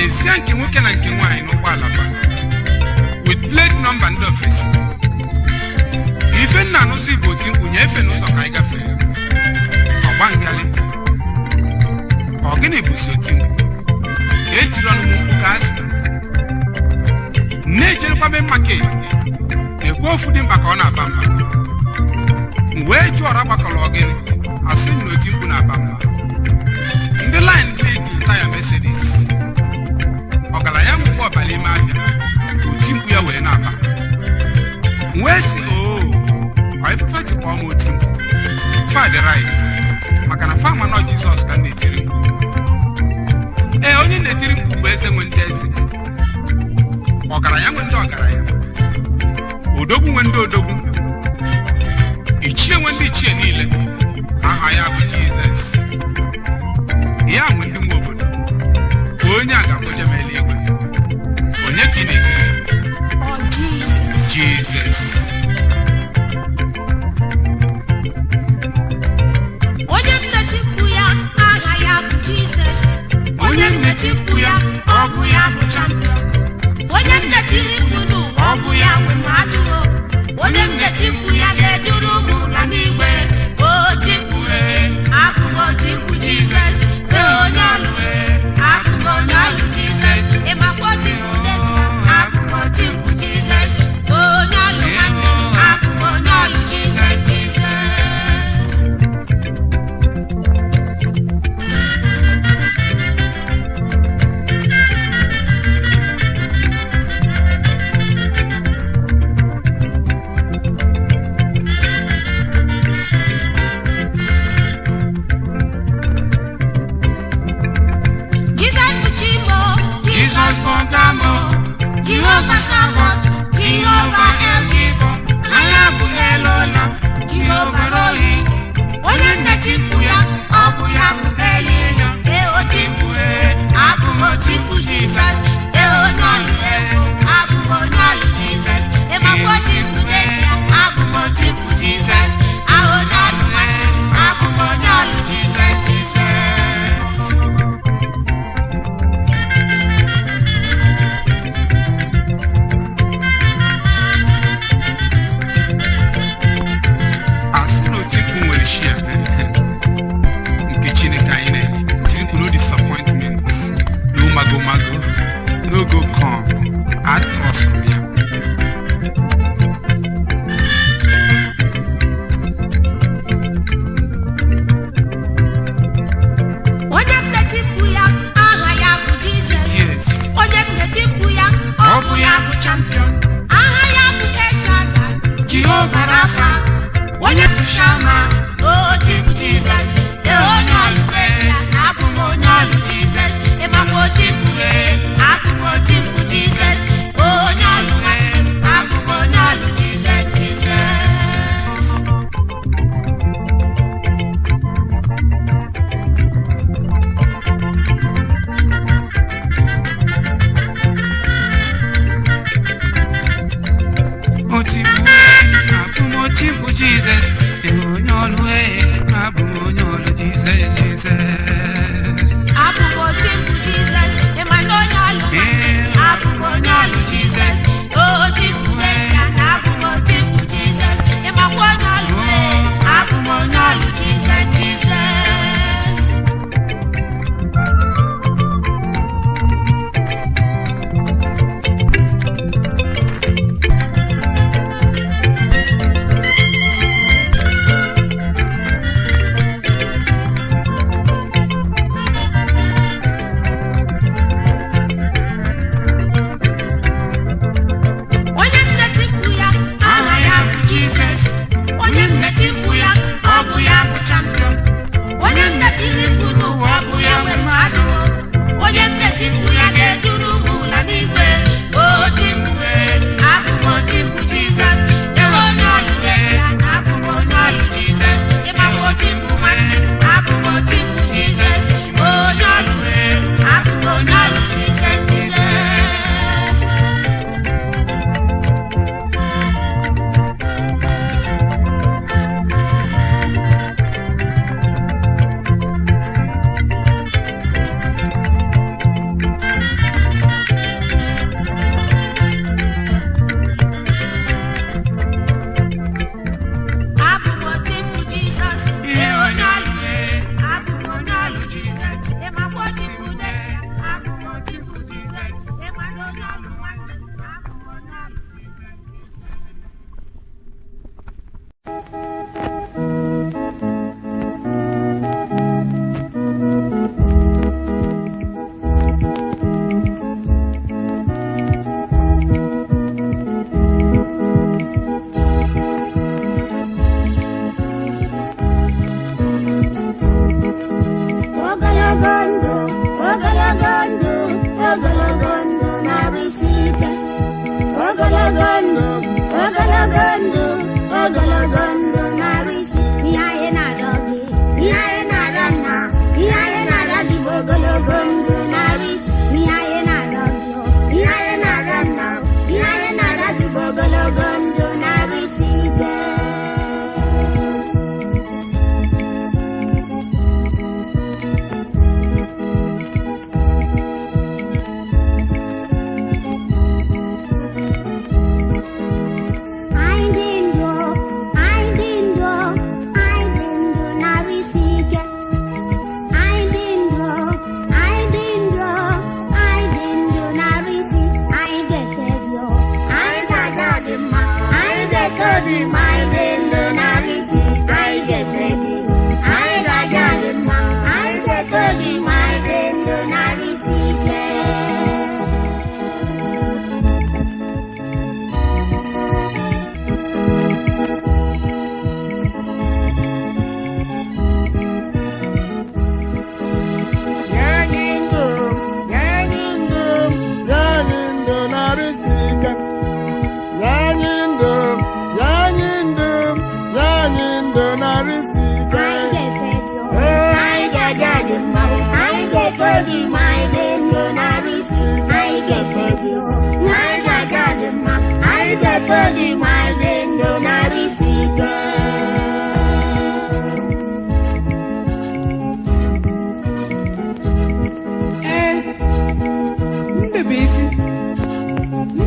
lezie nke nwoke na nke nwaanyị n'ụgbọala fa with plate number ndị ofesi. Ife nna anụzi bụ oti mkpu nye efe n'ụzọ ka anyị gafee. Ọgba ngalị ọ gịnị bụzi oti mkpu ka etiri ọnụ mkpu ka asị na-ejerikwabe market na-ekwu ofu dị mkpa ka ọ na-aba mba. Wee jụọ ọra gbakọrọ ọgịnị asị na oti mkpu na-aba mba. Ndị line dị taya Mercedes ọgaranya mkpu ọbala ime ahịa oti mkpu ya wee na-aba. Wee si ifefe ji kpọọ m oti mkpu fa dị right maka na fa manọ Jizọs ka na-etiri mkpu. Onye na-etiri mkpu bụ eze nwe ndị eze, ọgaranya nwe ndị ọgaranya, odogwu nwe ndị odogwu, ichie nwe ndị ichie niile. Aha ya bụ Jizọs. Ya nwe ndị nwe obodo onye a ga-akpọje m eluigwe. Onye ka ị na-ekiri? Jizọs. Onye nneti mkpu ya aha ya bụ Jizọs. Onye nneti mkpu ya ọ bụ ya bụ champion. Onye nnetiri mkpu n'ụwa ọ bụ ya nwe mmadụ. Onye nneti mkpu ya ga-eduru ụmụ ụla n'igwe. Oti mkpu abụ m oti mkpu Jizọs. Onye ọlụ abụ m onye ọlụ Jizọs. Ịmakwa oti mkpu n'ezie abụ m oti mkpu Jizọs. Onye ọlụ nwanne abụ m onye ọlụ Jizọs. Jehovah Shabbat, Jehovah El Gibor, Ayabu Elola, Jehovah Rohi. Onye nneti mkpu ya ọ bụ ya bụ Eliya. Oti mkpu abụ m oti mkpu Jizọs. Onye ọlụ abụ m onye ọlụ Jizọs. Ịmakwa oti mkpu n'ezie abụ m oti mkpu Jizọs. Onye ọlụ nwanne abụ m onye ọlụ Jizọs. nke Chineke anyị na-etiri mkpu no disappointment, no mago, no go come. Atọsụ ya. Onye nneti mkpu ya aha ya bụ Jizọs. Onye nneti mkpu ya ọ bụ ya bụ champion. Aha ya bụ Eshada, Jehova Rafa. Onye bụ Shama, oti mkpu Jizọs. Onye ọlụ ya abụ m onye ọlụ Jizọs. Ịmakwa oti mkpu abụ m oti mkpu Jizọs. Onye ọlụ nwanne abụ m onye ọlụ Jizọs. Oti mkpu abụ m oti mkpu Jizọs. Onye ọlụ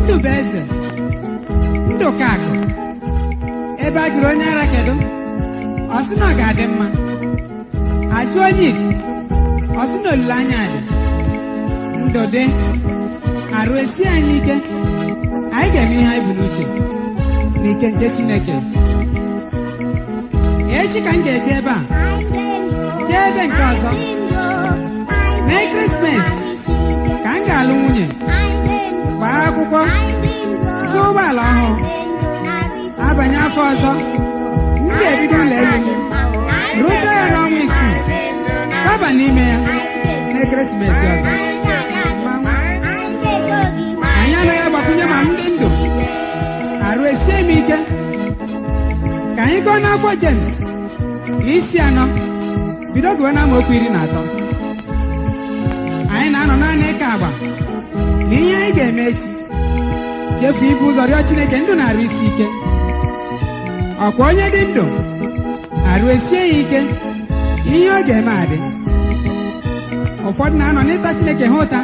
Ndụbụeze Ndụkakụ ebe a jụrụ onye ara kedu ọ sị na ọ ga-adị mma ajụ onye isi ọ sị na olileanya dị ndụ dị arụ esi anyị ike anyị ga-eme ihe anyị bụ n'uche n'ike nke Chineke echi ka m ga-eje ebe a jee ebe nke ọzọ n'ekeresimesi ka m ga-alụ nwunye gbaa akwụkwọ zụọ ụgbọala ọhụụ abanye afọ ọzọ m ga-ebido ụlọ elu rụchaa ya n'ọnwa isii gbaba n'ime ya n'ekeresimesi ọzọ anyị anaghị agbakwunye ma m dị ndụ arụ esie m ike ka anyị gụọ n'akwụkwọ James isi 4 bido gụọ n'amaokwu 13 anyị na-anọ naanị ịka agba na ihe anyị ga-eme echi chefu ibu ụzọ rịọ Chineke ndụ na-arụ isi ike ọkwa onye dị ndụ arụ esie ya ike ihe ọ ga-eme adị ụfọdụ na-anọ n'ịta Chineke ha ụta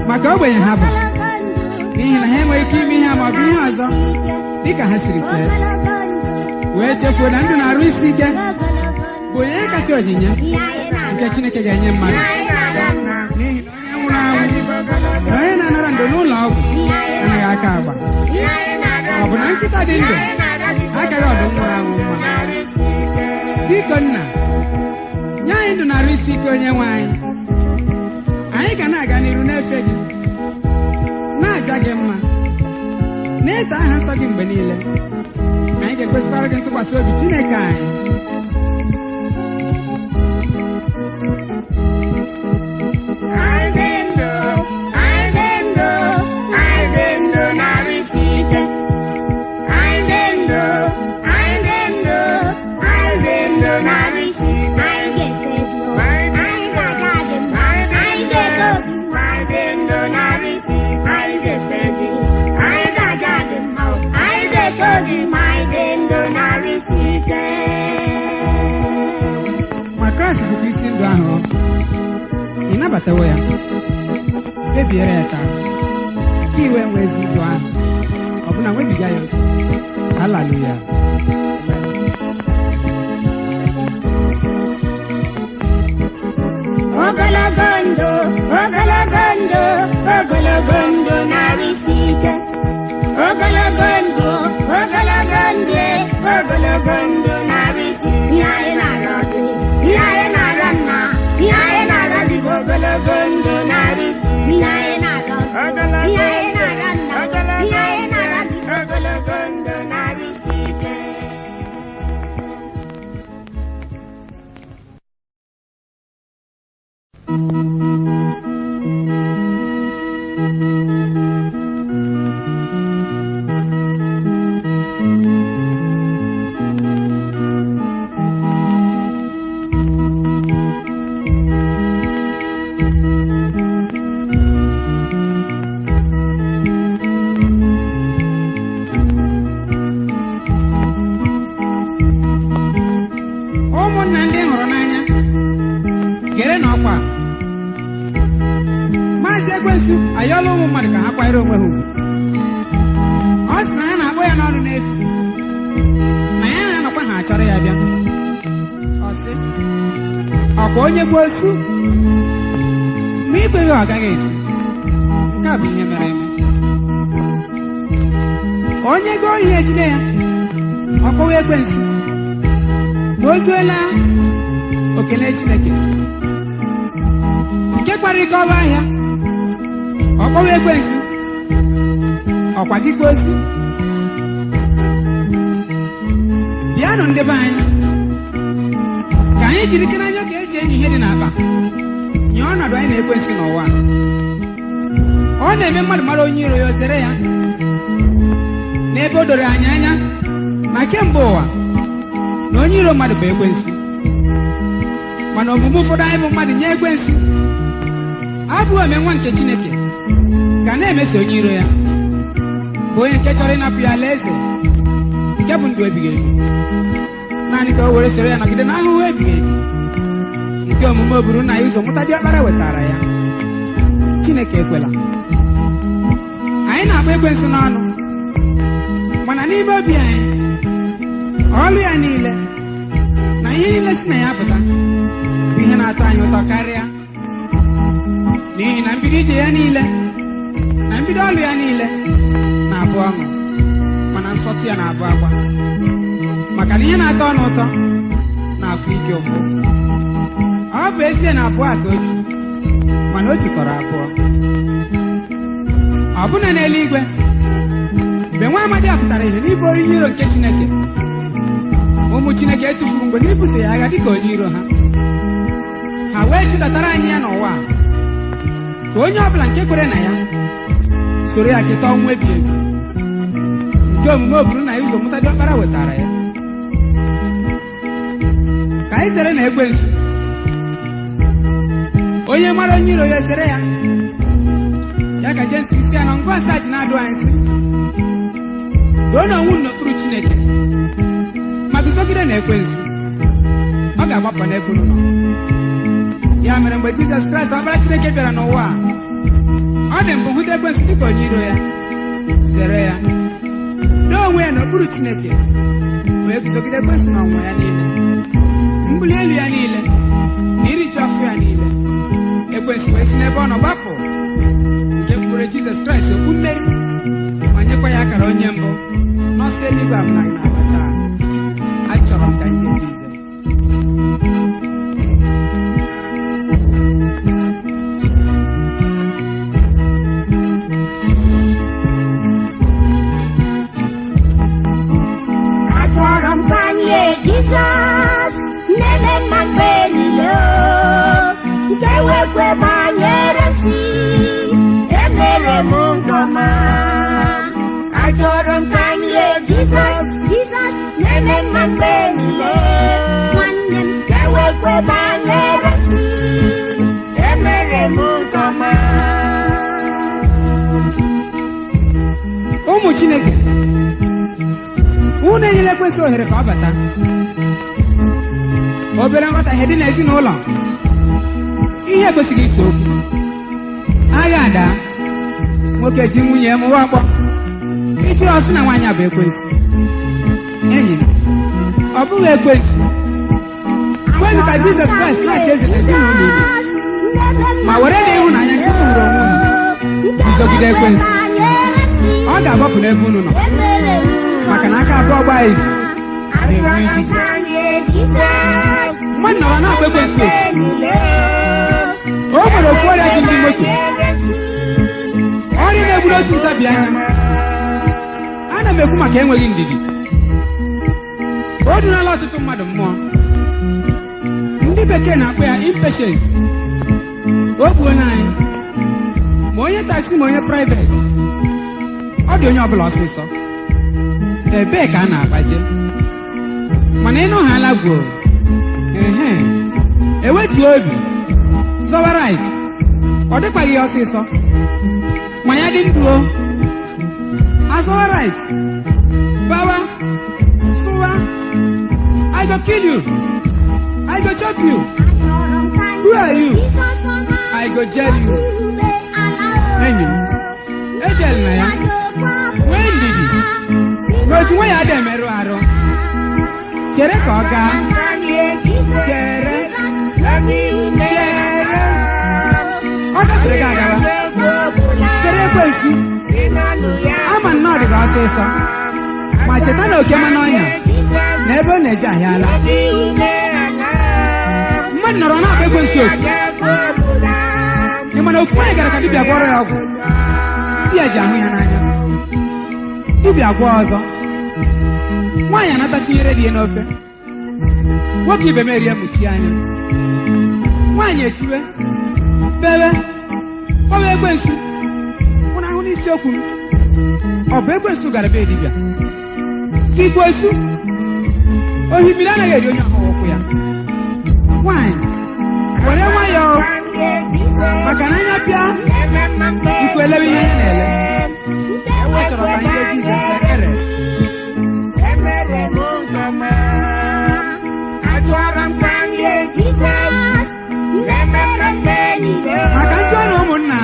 maka ogbenye ha bụ n'ihi na ha enweghị ike ime ihe maọbụ ihe ọzọ dịka ha siri chee wee chefuo na ndụ na-arụ isi ike bụ onye kacha onyinye nke Chineke ga-enye mmadụ n'ihi na onye nwụrụ anwụ na onye na-anara ndụ n'ụlọ ọgwụ anaghị aka agba ọ bụ na nkịta dị ndụ agaghị ọdụm nwụrụ anwụ mma biko nna nye anyị ndụ na-arụ isi ike onye nwe anyị ga na-aga n'iru n'efe gị na-aja gị mma na-eto aha nsọ gị mgbe niile anyị ga-ekwesịkwara gị ntụkwasị obi Chineke anyị ma Kraịst bụkwa isi ndụ ahụ ị nabatawo ya kpebiere ya taa ka iwe nwee ezi ndụ ahụ ọbụna nwebiga ya oke haleluya ogologo ndụ ayọla ụmụ mmadụ ka ha kwanyere onwe ha ugwu. Ọ sị na ya na-akpọ ya n'ọnụ n'efu, na ya na-anọkwa ha achọrọ ya bịa. Ọ sị, ọkwa onye gbuo osu ma ikpeghị ọ gaghị esi. Nke a bụ ihe mere eme. Onye gụọ ihe ejide ya, ọ kpọwa ekwensu na o zuela okele Chineke. Nke kparịrị ka ọrụ ahịa, ọ kpọwa ekwensu, ọkwa dịkwa osu. Bịanụ ndị be anyị, ka anyị jiri ike n'anya ka eji enyi ihe dị n'akpa nye ọnọdụ anyị na-ekwensu n'ụwa. Ọ na-eme mmadụ mara onye iro ya, o zere ya n'ebe o doro anyị anya na kemgbe ụwa na onye iro mmadụ bụ ekwensu. Mana omume ụfọdụ anyị bụ mmadụ nye ekwensu abụghị ome nwa nke Chineke ga na-emeso onye iro ya, bụ onye nke chọrọ ịnapụ ya alaeze nke bụ ndụ ebighị ebi, naanị ka o were soro ya nọgide n'ahụhụ ebighị ebi nke omume o buru nna ya ụzọ mụta diọkpara wetara ya. Chineke ekwela. Anyị na-agba ekwensu n'ọnụ, mana n'ime obi anyị ọlụ ya niile na ihe niile si na ya pụta bụ ihe na-atọ anyị ụtọ karịa, n'ihi na mbido ije ya niile na mbido ọlụ ya niile na-abụ ọṅụ, mana nsọtụ ya na-abụ akwa, maka na ihe na-atọ ọnụ ụtọ na-afụ ike ụfụ. Ọ bụ ezie na abụọ aka otu, mana otu tọrọ abụọ. Ọbụna n'eluigwe, mgbe nwa amadi a pụtara ihe n'ịbụ onye iro nke Chineke, ụmụ Chineke etufuru mgbe n'ibuso ya agha dịka onye iro ha. Ha wee chụdatara anyị ya n'ụwa ka onye ọbụla nke kwere na ya soro ya keta ọnwụ ebighị ebi nke omume o buru na ya ụzọ mụta diọkpara wetara ya. Ka anyị zere na ekwensu, onye mara onye iro ya ezere ya. Ya ka Jems isi ya na ngwa asaa ji na-adụ anyị sị, doo na onwe n'okpuru Chineke ma guzogide na ekwensu, ọ ga-agbapụ n'ebe unu nọ. Ya mere mgbe Jizọs Kraịst ọbara Chineke bịara n'ụwa a, ọ dị mbụ hụta ekwensu dịka onye iro ya, zere ya, doo onwe ya n'okpuru Chineke wee guzogide ekwensu n'ọnwụnwa ya niile, mbuli elu ya niile na iriju afọ ya niile. Ekwensu wee si n'ebe ọ nọ gbapụ, nke mkpụrụ Jizọs Kraịst okpu mmeri, ma nyekwa ya akara onye mbụ n'ọsọ eluigwe a anyị na-abata. Achọrọ m ka ihe Jizọs. Achọrọ m ka ihe Jizọs nene mma mgbe niile, nke wekwe banyere si emere m ngọma. Achọrọ m ka ihe Jizọs nene mma mgbe niile, nwanne m, nke wekwe banyere si emere m ngọma. Ụmụ Chineke, unu enyela ekwensu ohere ka ọ bata. Obere nghọtahie dị n'ezinụlọ, ihe ekwesịghị iso okwu. Agha ada, nwoke ji nwunye mụwa akpọ, iji ọsị na nwaanyị a bụ ekwensu. Enyi m, ọ bụghị ekwensu. Kwenụ ka Jizọs Kraịst na-achị eze n'ezinụlọ unu, ma were na ịhụnanya nke nwere onwe unu guzogide ekwensu. Ọ ga-agbapụ n'ebe unu nọ, maka na aka abụọ gba izu na-enwe ijiji. Mmadụ nọrọ na-agba ekwensu okwu. O nwere ofu ọrịa dị ndị moto, ọrịa na-egburu otu ntabi anya. Ana m ekwu maka enweghị ndidi. O dunala ọtụtụ mmadụ mmụọ. Ndị bekee na-akpọ ya impatience. O gbuola anyị, ma onye taksi ma onye private. Ọ dị onye ọbụla ọsịsọ. Ebee ka a na-agbaje? Mana ịnụ ha ala gwuo, ewetu obi zọwa right, ọ dịkwaghị ya ọsịsọ, ma ya dị ndụ azọwa right, bawa sụwa, I go kill you, I go chop you, who are you, I go jail you. enyi m ejela na ya nwee ndidi na otu nwa ya dị emerụ arụ chere ka ọ gaa chere ọ gafere gị agawa chere ekwensu ama nnọọ dị gị ọsịsọ ma cheta na oke mmanụ ọnya na ebe ọ na-eje ahịala mmadụ nọrọ na-akpa ekwensu oku ị mana ofu nwaanyị gara ka dibịa gwọrọ ya ọgwụ dibịa ji ahụ ya n'anya dibịa gwọ ọzọ nwaanyị anatachinyere di ya n'ofe nwoke ibe merie mụchie anya nwaanyị etiwe bebe ọbụ ekwensu ụna ahụ n'isiokwu ọ bụ ekwensu gara be dibịa ka ikwensu ohimiri anaghị eri onye ahụ ụkwụ ya nwaanyị were nwayọọ maka na anya pịa ikwu elewe ihe anya na-ele ọ chọrọ ka ihe Jizọs ekere maka njọ na ụmụnna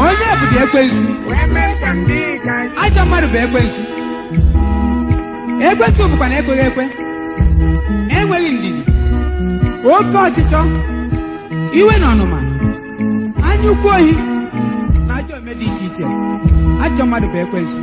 onye bụdị ekwensu ajọ mmadụ bụ ekwensu ekwensu bụkwa na ekweghị ekwe enweghị ndidi oke ọchịchọ iwe na ọnụma anya ukwu ohi na ajọ ome dị iche iche ajọ mmadụ bụ ekwensu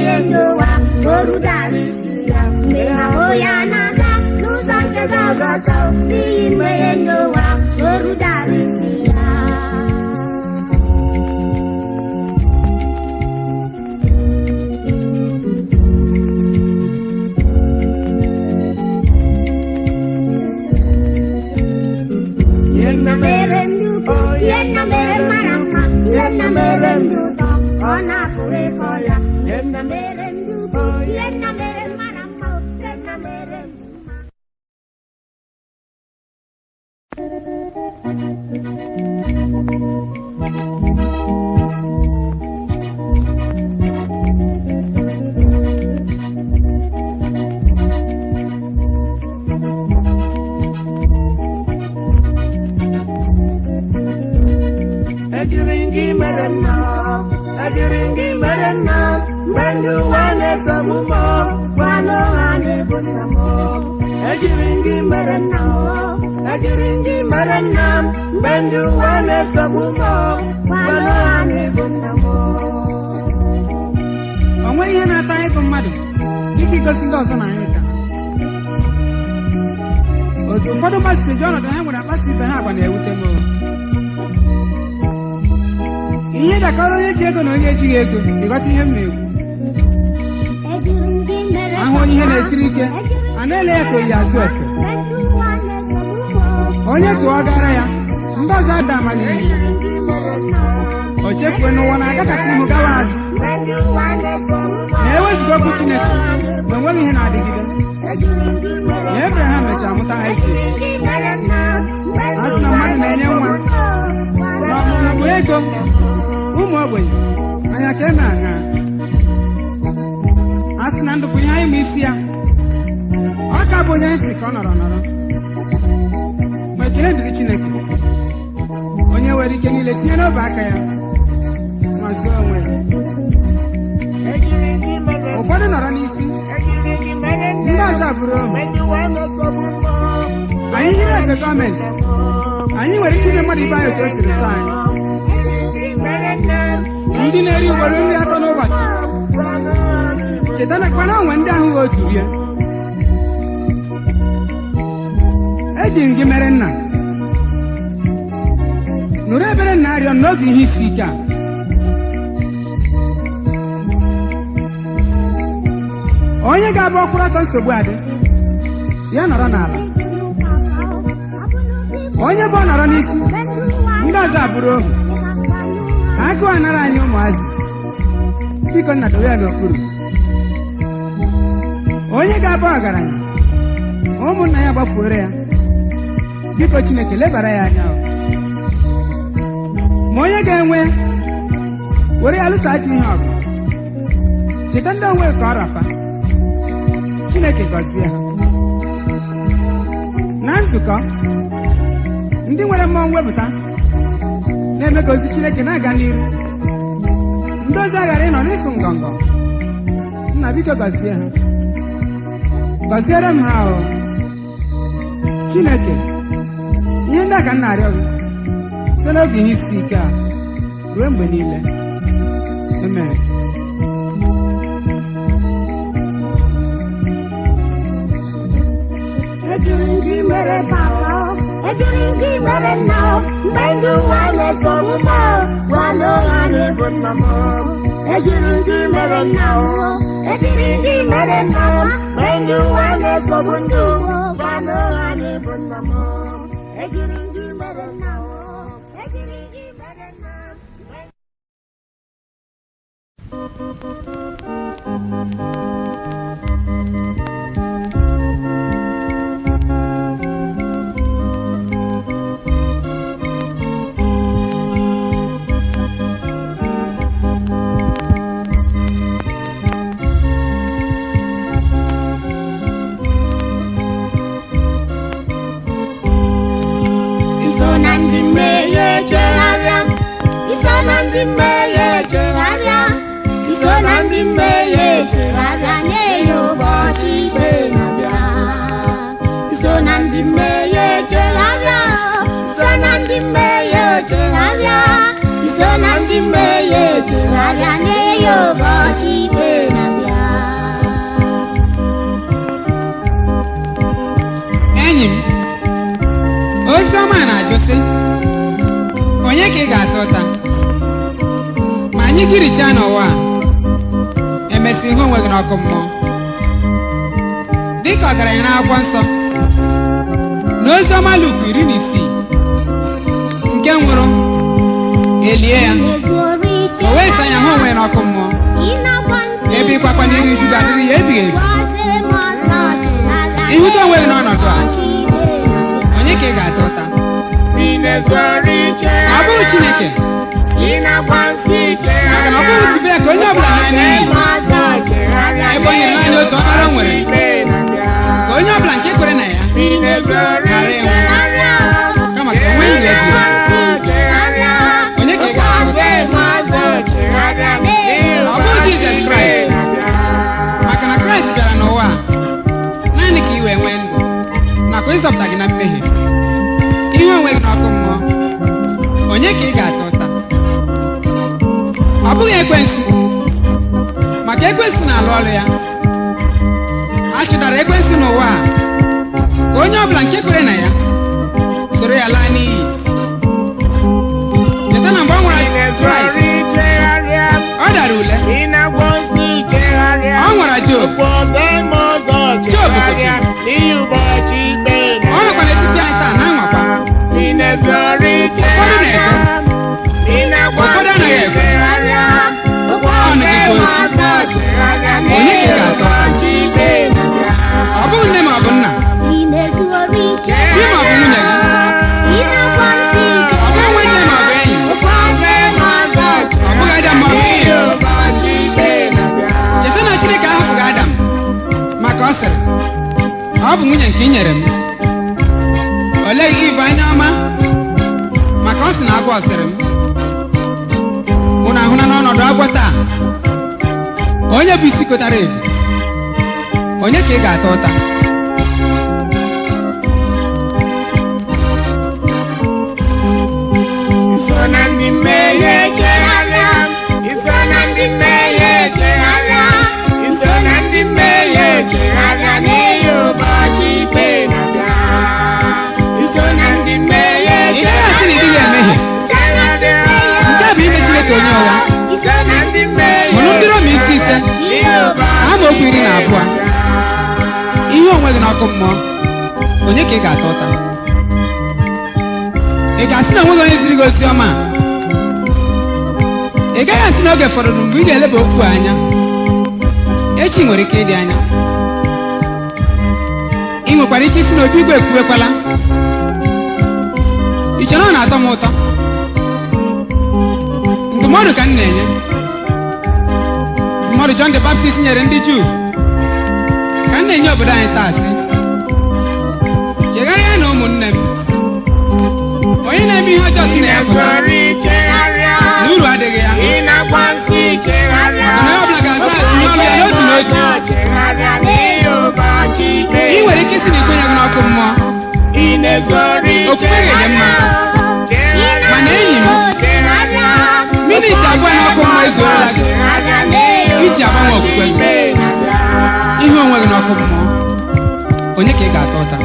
mmehie n'ụwa orudara isi ya mgbe ha hụ ya n'aka n'ụzọ nke ga-agọta n'ihi mmehie n'ụwa orudara isi ya. Mere ndị ukwu ihe nna mere mara mma ihe nna mere ndị ụtọ ọ na-apụghị ịkọ ya ihe nna mere ndị ukwu ihe nna mere mara mma ihe nna mere ndị mma. Ejiringi mere nna mgbe ndị ụwa na-esogbu m gwanụ ha na-ebu nna m. Ejiringi mere nna ejiringi mere nna mgbe ndị ụwa na-esogbu m gwanụ ha na-ebu nna m. O nweghị ihe na-ata ịgụ mmadụ dịka igosi ndị ọzọ na anyị ka otu ụfọdụ mmadụ si ji ọnọdụ ha nwere akpasi ibe ha agwa na-ewute m. Ihe dakọrọ onye ji ego na onye ejighị ego ịghọta ihe m na-ekwu. Ahụ onye ihe na-esiri ike a na-ele ya ka oyi azụ efe. Onye tụọ gara ya ndị ọzọ ada amaghị ihe o chefue n'ụwa na-agakata ihu gawa azụ na-ewezuga okwu Chineke na onweghị ihe na-adịgide. Na Ebraham mechara mụta Aịzik. A sị na mmadụ na-enye nwa na ọmụmụ bụ ego ụmụ ogbenye anya ka eme aṅa. A sị na ndụ bụ ihe anyị ma isi ya ọ ka bụ onye isi ka ọ nọrọ ma ekele dịrị Chineke onye nwere ike niile tinye n'obe aka ya ma zuo onwe ya. Ụfọdụ nọrọ n'isi ndị ọzọ abụrụ ohu. Anyị nyere efe gọọmenti anyị nwere ike ime mmadụ ibe anyị otu o siri sọ anyị. Ndị na-eri ugboro nri atọ n'ụbọchị chetakwana onwe ndị ahụ otu rie. Eji m gị mere nna nụrụ ebere nna arịọ n'oge ihe isi ike a. Onye ga-abụ ọkwụrụ atọ nsogbu adị ya nọrọ n'ala. Onye bụ ọ nọrọ n'isi ndị ọzọ abụrụ ohu. Agụụ anara anyị ụmụazị biko nna dowe ya n'okpuru. Onye ga-abụ ọgaranya ụmụnna ya gbafuore ya biko Chineke lebara ya anya. Ma onye ga-enwe were ya lụsachi ihe ọgụ cheta ndị onwe ka ọ rafa Chineke gọzie ha. Na nzukọ ndị nwere mmụọ mwepụta na-eme ka ozi Chineke na-aga n'iru. Ndị ozi aghara ịnọ n'ịsụ ngọngọ. Nna biko gọzie ha gọziere m ha ahụ Chineke. Ihe ndị a ka m na-arịọ gị site n'oge ihe isi ike a ruo mgbe niile. Amen. Ejiri gị mere papa ejiri gị mere nna mgbe ndị ụwa na-esogbu m gwanụ ha na-ebu nna m. Ejiri gị mere nna ejiri gị mere nna mgbe ndị ụwa na-esogbu ndị gwanụ ha na-ebu nna m. Ejiri gị mere nna ejiri gị mere nna. Ndị mmehie chegharịa nye ya ụbọchị ikpe na-abịa. So na ndị mmehie chegharịa so na ndị mmehie chegharịa so na ndị mmehie chegharịa nye ya ụbọchị ikpe na-abịa. gị richaa n'ụwa a emesị ihe onwe gị n'ọkụ mmụọ dịka ọgaranya n'akwụkwọ nsọ n'ozi ọma Luk 16 nke nwụrụ elie ya o wee sị anya hụ onwe ya n'ọkụ mmụọ ebe ịkwakwa n'iru uju ga-adịrị ya ebighị ebi. ịhụta onwe gị n'ọnọdụ a onye ka ị ga-ata ụta? ọ bụghị Chineke, maka na ọ bụghị tibe ya ka onye ọbụla naanị iyi ebe o nyere naanị otu ọkpara o nwere ka onye ọbụla nke kwere na ya ghara ịnwụ kama ka onwe ndụ ebighị ebi. onye ka ị ga-ata ụta? ọ bụghị Jizọs Kraịst, maka na Kraịst bịara n'ụwa a naanị ka i wee nwee ndụ nakwa ịzọpụta gị na mmehie. ihe onwe gị n'ọkụ mmụọ onye ka ị ga-ata ụta? ọ bụghị ekwensu, maka ekwensu na-alụ ọrụ ya. a chụdara ekwensu n'ụwa a ka onye ọbụla nke kwere na ya soro ya laa n'iyi. cheta na mgbe ọ nwara Kraịst ọ dara ule, ọ nwara Job kwụchiri. ọ nọkwa n'etiti anyị taa na-anwakwa. ụfọdụ na-ekwe, ụfọdụ anaghị ekwe. ọ nọ dịka ozu. onye ka ị ga-atọ? ọ bụghị nne ma ọ bụ nna, di ma ọ bụ nwunye gị, ọ bụghị nwanne ma ọ bụ enyi, ọ bụghị Adam ma ọ bụ Eve. cheta na Chineke ahapụghị Adam maka ọ sịrị ọ bụ nwunye nke ị nyere m. olee Eve anya ọma maka ọ sị na agwọ sịrị m. unu ahụla n'ọnọdụ agwọ taa onye bụ isi kotara ebu onye ka ị ga-ata ụta? ị gaghị asị na ị dịghị emehie. nke a bụ ime Chineke onye ụgha. hụrụ ndị Rom isi 5 amaokwu 12. ihe onwe gị n'ọkụ mmụọ onye ka ị ga-ata ụta? ị ga-asị na onweghị onye ziri gị ozi ọma? ị gaghị asị na oge fọdụrụ mgbe ị ga-eleba okwu anya. echi nwere ike ịdị anya. ị nwekwara ike isi na obi igwe ekwuwekwala. ị chere ọ na-atọ m ụtọ? ndụmọdụ ka m na-enye. ndụmọdụ John the Baptist nyere ndị Juu ka m na-enye obodo anyị taa sị: chegharịa na ụmụnne m, onye na-eme ihe ọjọọ si na ya pụta na uru adịghị ya, maka na onye ọbụla ga-aza ihe ọrụ ya n'otu n'otu. ị nwere ike isi na ikwenye gị n'ọkụ mmụọ okwukwe ga-ede mma, mana enyi m, miniti 2 n'ọkụ mmụọ ezuorola gị iji agbanwe okwukwe gị. ihe onwe gị n'ọkụ mmụọ onye ka ị ga-ata ụta?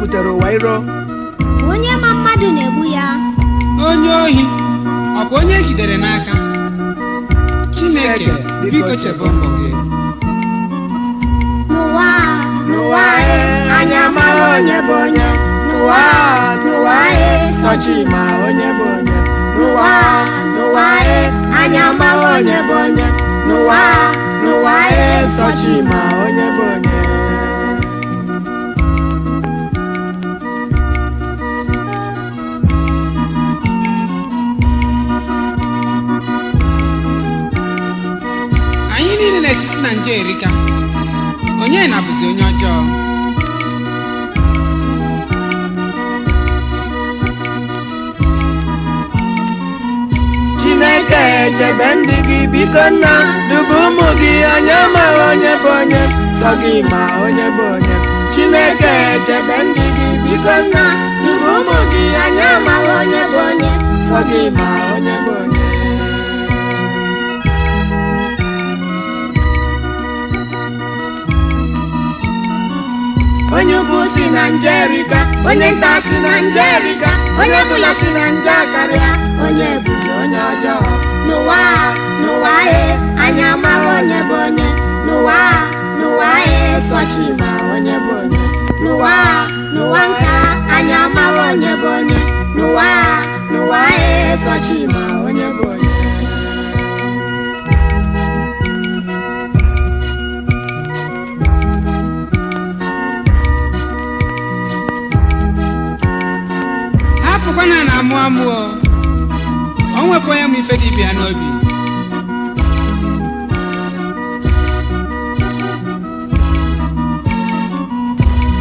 butere ụwa iro. Onye ma mmadụ na-egbu ya. Onye ohi ọ bụ onye ejidere n'aka? Chineke biko chebe mbọ gị. N'ụwa anyị amaghị onye bụ onye. N'ụwa sọchi ma onye bụ onye. N'ụwa anyị amaghị onye bụ onye. N'ụwa n'ụwa esochi ma onye bụ onye. anyị niile na-etisi na nje erika, onye na-abụzi onye ọjọọ. Chineke echebe ndị gị, biko nna duba ụmụ gị, anyị amaghị onye bụ onye, sọ gị ma onye bụ onye. Chineke echebe ndị gị, biko nna duba ụmụ gị, anyị amaghị onye bụ onye, sọ gị ma onye bụ onye. Onye ukwu si na nje erika, onye nta si na nje erika, onye ọbụla si na nje akarịa, onye bụzi onye ọjọọ. N'ụwa anyị amaghị onye bụ onye. N'ụwa sochi ma onye bụ onye. N'ụwa nka anyị amaghị onye bụ onye. N'ụwa sochi ma onye bụ onye. hapụkwana na amụ amụọ, o nwekwa onye m ife dibịa n'obi.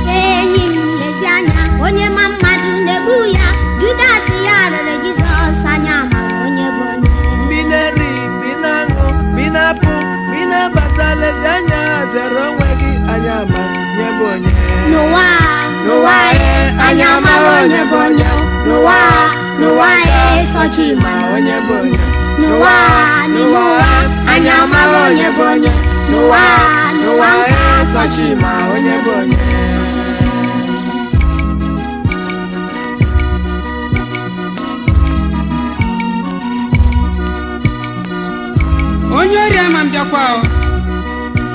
enyi m lezi anya, onye ma mmadụ na-egbu ya. Judas ya rere Jizọs, anya amaghị onye bụ onye. Mbi na-eri, mbi na-aṅụ, mbi na-apụ, mbi na-abata, lezi anya, zere onwe gị, anya ama onye bụ onye. N'ụwa anyị amaghị onye bụ onye. N'ụwa sochi ma onye bụ onye. n'ime ụwa anyị amaghị onye bụ onye. N'ụwa sochi ma onye bụ onye. onye ori ama mbịakwa o,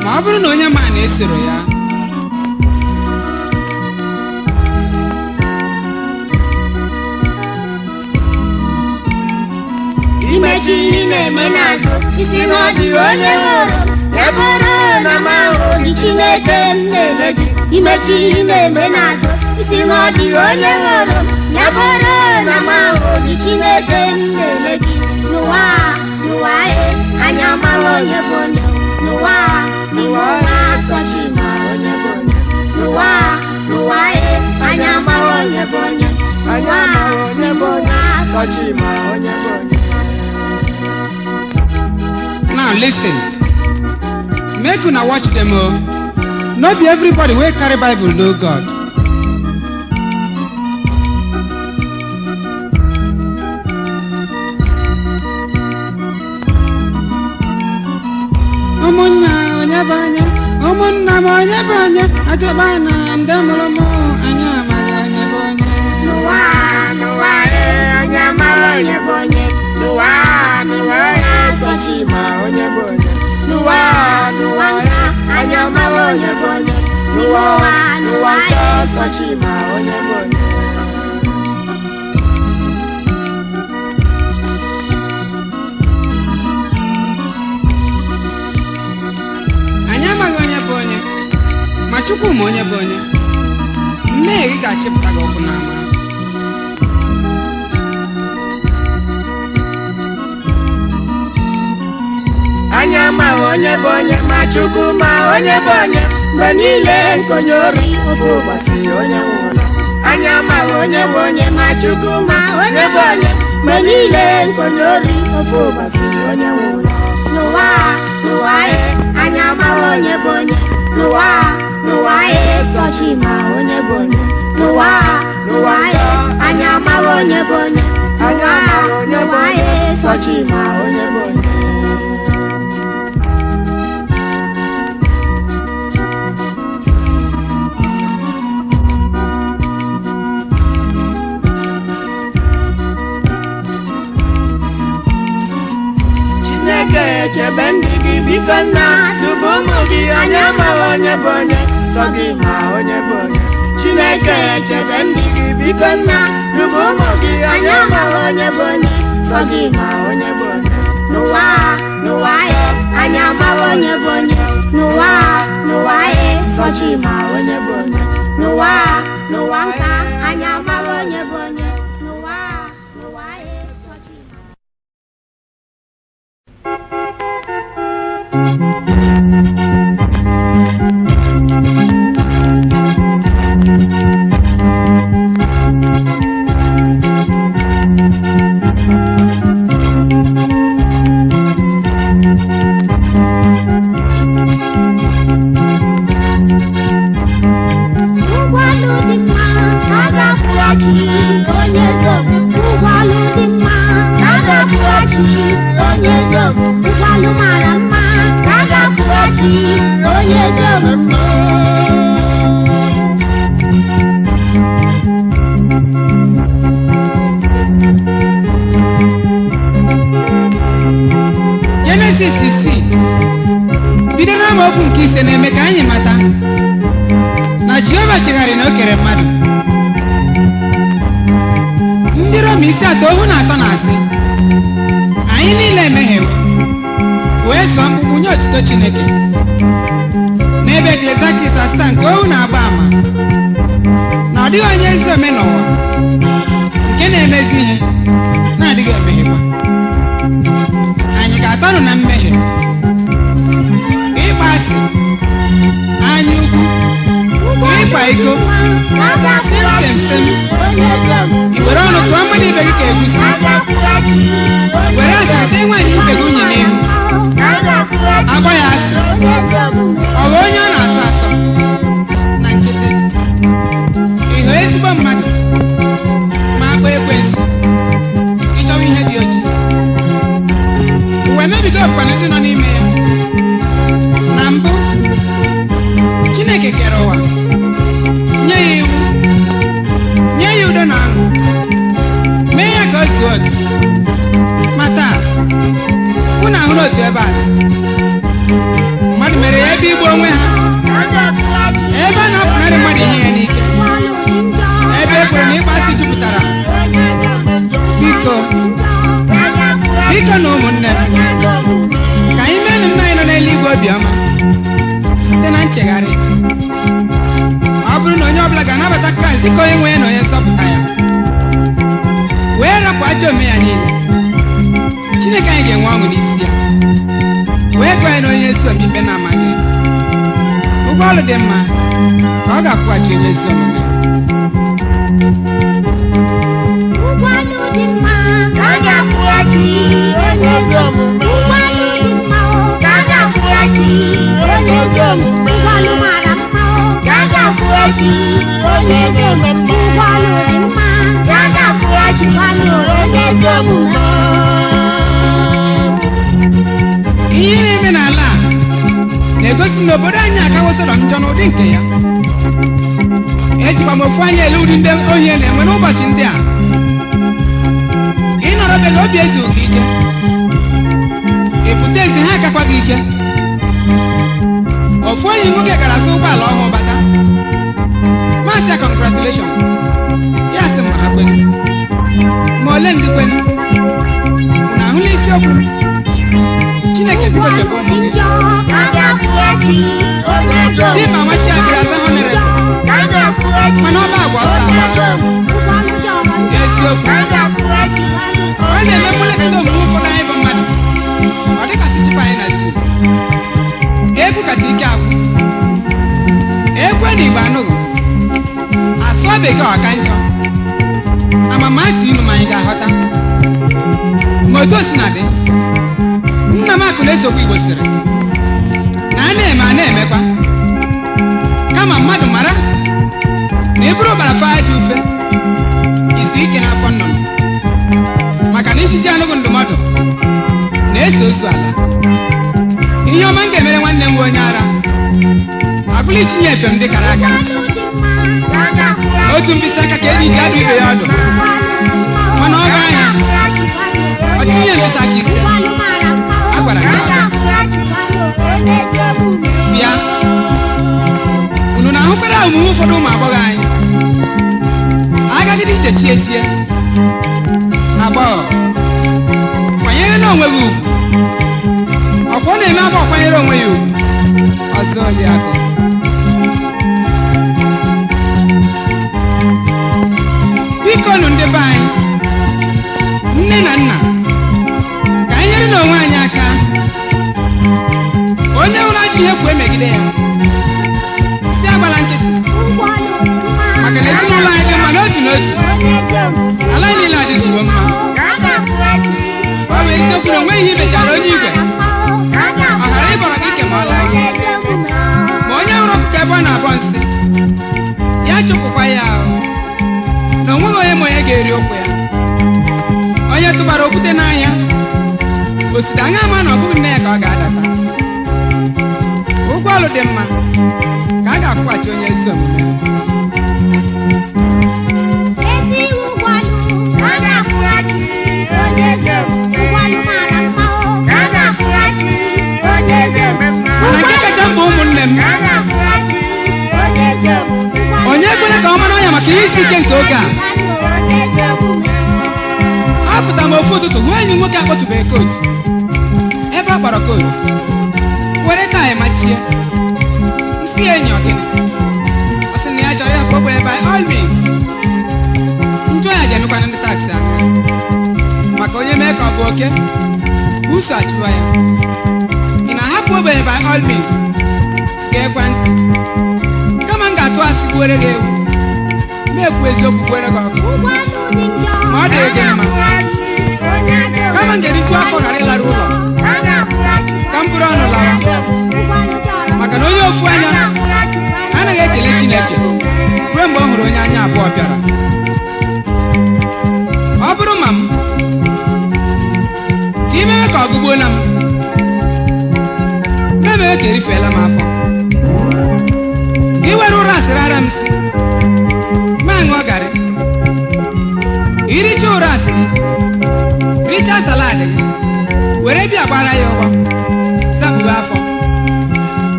ma ọ bụrụ na onye ma na-esoro ya. Imechi ihe na-eme n'azụ, isi na ọ dịrị onye hụrụ, ya bụrụ na m ahụ gị, Chineke m na-ele gị. Imechi ihe na-eme n'azụ, isi na ọ dịrị onye hụrụ, ya bụrụ na m ahụ gị, Chineke m na-ele gị. N'ụwa anyị amaghị onye bụ onye. N'ụwa sochi ma onye bụ onye. N'ụwa anyị amaghị onye bụ onye. Sochi ma onye bụ onye. Now listen, make una watch them o. No be everybody wey carry Bible know God. ụmụnna onye bụ onye, ụmụnna m onye bụ onye, achọba na ndị mụrụ m anyị amaghị onye bụ onye. N'ụwa anyị amaghị onye bụ onye. N'ụwa sochi ma onye bụ onye. N'ụwa anyị amaghị onye bụ onye. N'ụwa sochi ma onye bụ onye. anyị amaghị onye bụ onye, ma Chukwu ma onye bụ onye. Mmehie gị ga-achịpụta gị ọkụ n'ama. Anyị amaghị onye bụ onye, ma Chukwu ma onye bụ onye. Mgbe niile nkonye ori, ofu ụbọchị onye nwụrụ. Anyị amaghị onye bụ onye, ma Chukwu ma onye bụ onye. Mgbe niile nkonye ori, ofu ụbọchị onye nwụrụ. N'ụwa anyị amaghị onye bụ onye. N'ụwa sochi ma onye bụ onye. N'ụwa anyị amaghị onye bụ onye. N'ụwa sochi ma onye bụ onye. Chineke echebe ndị gị, biko nna duba ụmụ gị, anyị amaghị onye bụ onye, sọ gị ma onye bụ onye. Chineke echebe ndị gị, biko nna duba ụmụ gị, anyị amaghị onye bụ onye, sọ gị ma onye bụ onye. N'ụwa n'ụwa anyị amaghị onye bụ onye n'ụwa sọchi ma onye bụ onye n'ụwa nka anyị amaghị onye bụ onye n'ụwa sọchi ma. Jenesis 6 bido n'amaokwu nke 5 na-eme ka anyị mata na Jehova chegharịrị na o kere mmadụ. Ndị Rom 3:3 na-asị anyị niile emehiewo wee sụọ mkpụkpụ nye otuto Chineke. N'ebe Eklesiastis 7 nke 1 na-agba ama na ọ dịghị onye ezi ome n'ụwa nke na-emezi ihe na-adịghị emehiekwa. Anyị ga-atọnụ na mmehie, ịgba asị, anya ukwu, ịkwa iko, sem i were ọnụ tụọ mmadụ ibe gị ka egusi, were asịrị tee nwaanyị ibe gị unyi n'ihu, agwa ya asị, ọ ghọọ onye ọ na-asọ asọ na nkịtị. Ịghọ ezigbo mmadụ ma agba ekwensu ịchọwa ihe dị ojii. Ụwa emebigo ọbụkwana ndị nọ n'ime ya. Na mbụ, Chineke kere ụwa, nye ya iwu, nye ya udo na aṅụ, mee ya ka o zuo oke. Ma taa, unu ahụrụ otu ebe a mmadụ mere ya ebe igbu onwe ha, ebe a na-apụnarị mmadụ ihe ya n'ike, ebe e kwere na ịkpasị jupụtara. Biko na ụmụnne m, ka anyị meenụ nna anyị nọ n'eluigwe obiọma site na nchegharị. Ọ bụrụ na onye ọbụla ga-anabata Kraịst dịka onye nwe ya na onye nzọpụta ya, wee rapụ ajọ omume ya niile, Chineke anyị ga-enwe ọṅụ n'isi ya, wee gwa ya na onye ezi omume na-amaghị. Ụgwọ ọrụ dị mma ka ọ ga-akwụghachi onye ezi omume. Ihe na-eme n'ala a na-egosi na obodo anyị akawo Sọdọm njọ n'ụdị nke ya. Ejikwa m ofu anya ele uri ndị ohi na-enwe n'ụbọchị ndị a. Ịnọrọbeghị obi ezughị gị ike, epụta ezi ha akakwa gị ike. Ofu onye nwoke gara azụ ụgbọala ọhụụ bata, masị ya congratulations, ya sị m ha kwenu, ma ole ndị kwenu. Unu ahụla isiokwu Chineke biko chekwa ụmụ gị. Dịba nwachi ya bịara aza honere, mana ọba agwa ọsọ agba. Eziokwu, ọ na-eme mmụlekọta omume ụfọdụ anyị bụ mmadụ, ọ dịkasị tupu anyị na zoo. Egwu kacha ike agwụ, egwu na Igbo anụghị, asụọ Bekee ọka njọ, amamatu inu ma anyị ga-aghọta. Ma otu o si na dị, nna m akụ na-esokwa Igbo sịrị na a na-eme a na-emekwa, kama mmadụ mara na ịbụrụ ọbara faa dị ufe izu ike n'afọ nnụnụ, maka na ijiji anụghị ndụmọdụ na-eso ozu ala. Ihe ọma m ga-emere nwanne m bụ onye ara, agụla itinye efe m dị kara aka. Otu mkpịsị aka ka eji adụ ibe ya ọdụ, mana ọ bụ anya ọ tinye mkpịsị aka ise. A gwara m ya bịa, unu na-ahụkwara omume ụfọdụ ụmụ agbọghọ anyị agagide iche chie agbọghọ kwanyere na onwe gị ugwu, ọkwa ọ na-eme agba ọkwanyere onwe ya ugwu ọzọ Oliakụ. Biko nụ ndị be anyị, nne na nna, ka anyị nyere n'onwe anyị aka. Onye hụrụ ajọ ihe kwuo megide ya si agbala nkịtị, maka na ezinụlọ anyị dị mma n'otu n'otu, ala anyị niile adịzigbo mma. Ọ bụ eziokwu na onweghị ihe imechara onye igwe ọ ghara ịbọrọ gị ike ma ọ laa gị. Ma onye hụrụ ọkụkọ ebe ọ na-abọ nsị, ya chụpụkwa ya ahụ na onweghị onye ma onye ga-eri okwu ya. Onye tụbara okwute n'ahịa osidi anya ama na ọ bụghị nne ya ka ọ ga-adata. Ụgwọ ọlụ dị mma ka a ga-akwụghachi onye ezi omume. Mana nke kacha mkpa ụmụnne m, onye ekwela ka ọ mara ọnya maka ihe isi ike nke oge a. Apụtara m ofu ụtụtụ hụ enyi nwoke akpọtụbeghị kootu ebe ọ kpọrọ kootu were taa machie isi enyi ọgịnị. Ọ sị na ya chọrọ ya kpọkpọ ya by all means. Njọ ya ga-emekwana ndị taksị aka, maka onye mee ka ọ bụ oke buso achụwa ya. Ị na-ahapụ ogbenye by all means ga-ekwe ntị, kama m ga-atụ asị gbuore gị ewu ma ekwu eziokwu gbuore gị ọkụ ma ọ dịghị gị mma. Kama m ga-eriju afọ ghara ịlara ụlọ ka m bụrụ ọnụ lawa, maka na onye ofu anya anaghị ekele Chineke ruo mgbe ọ hụrụ onye anya abụọ bịara. Ọ bụrụ ma m ka ị mee ka ọ gụgbuola m, na-emewe ka erifeela m afọ, ka ị were ụra asịrị ara m si ma ṅụọ garị, iricha ụra asị gị richa saladị gị were bịa gbara ya ụgbọ zakpube afọ,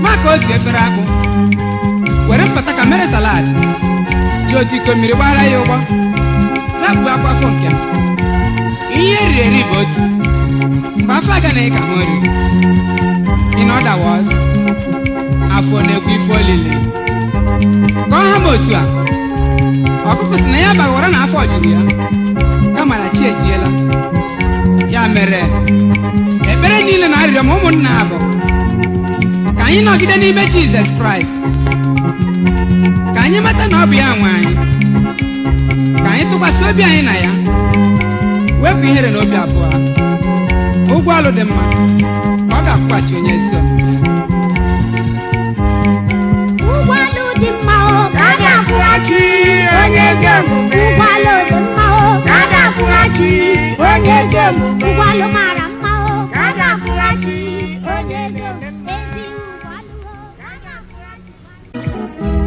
maka otu efere akpụ were mpata ka mere salad ji otu iko mmiri gbara ya ụgbọ zakpube akwa afọ nke m. Ihe eriri eri bụ otu mgbe afọ aganaghị ka m riri. In other words, afọ na-ekwu ife olile. Ka ọ ha m otu a, ọkụkụ si na ya baghọrọ na afọ juru ya kama na chi ejiela. Ya mere ekpere niile na arịrịọ m ụmụnna abụ ka anyị nọgide n'ime Jizọs Kraịst, ka anyị mata na ọ bụ ya nwe anyị, ka anyị tụkwasị obi anyị na ya, wepụ ihere na obi abụọ. Ụgwọ ọlụ dị mma ka ọ ga-akwụghachi onye ezi omume. Ụgwọ ọlụ dị mma ka a ga-akwụghachi onye ezi omume. Ụgwọ ọlụ dị mma ka a ga-akwụghachi onye ezi omume. Ụgwọ ọlụ mara mma ka a ga-akwụghachi onye ezi omume. Ezi ụgwọ ọlụ ka a ga-akwụghachi.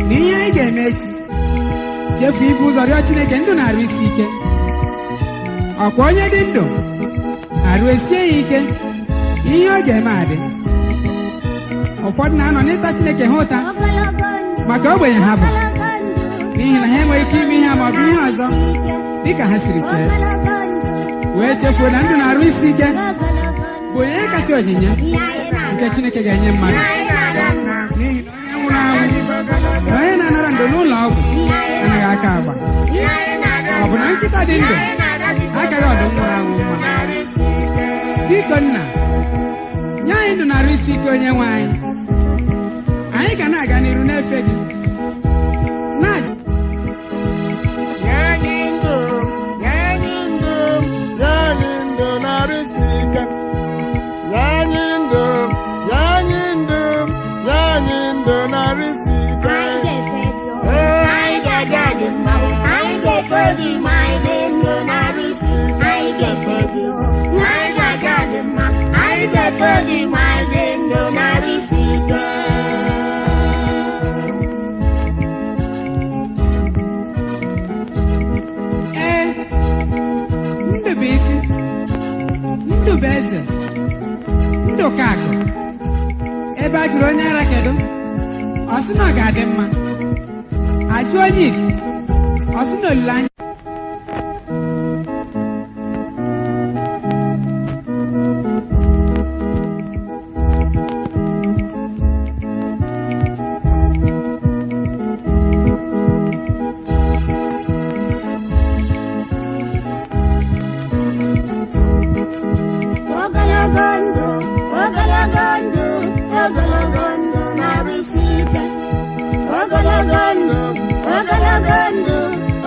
N'ihe anyị ga-eme echi, chefu ibu ụzọ rịọ Chineke ndụ na-arụ isi ike. Ọkwa onye dị ndụ arụ esie ya ike, ihe ọ ga-eme adị. Ụfọdụ na-anọ n'ịta Chineke ha ụta maka ogbenye ha bụ, n'ihi na ha enweghị ike ime ihe ma ọ bụ ihe ọzọ dịka ha siri chee, wee chefuo na ndụ na-arụ isi ike bụ onye kacha onyinye nke Chineke ga-enye mmadụ. N'ihi na onye nwụrụ anwụ na onye na-anara ndụ n'ụlọ ọgwụ anaghị aka agba, ọ bụ na nkịta dị ndụ agaghị ọdụm nwụrụ anwụ mma. Biko nna, nye anyị ndụ na-arụ isi ike onye nwe anyị. Anyị ga na-aga n'iru n'efe gị na-aja Ndụbụisi, Ndụbụeze, Ndụkakụ, ebe a jụrụ onye ara kedu, ọ sị na ọ ga-adị mma. Ajụ onye isi, ọ sị na olileanya.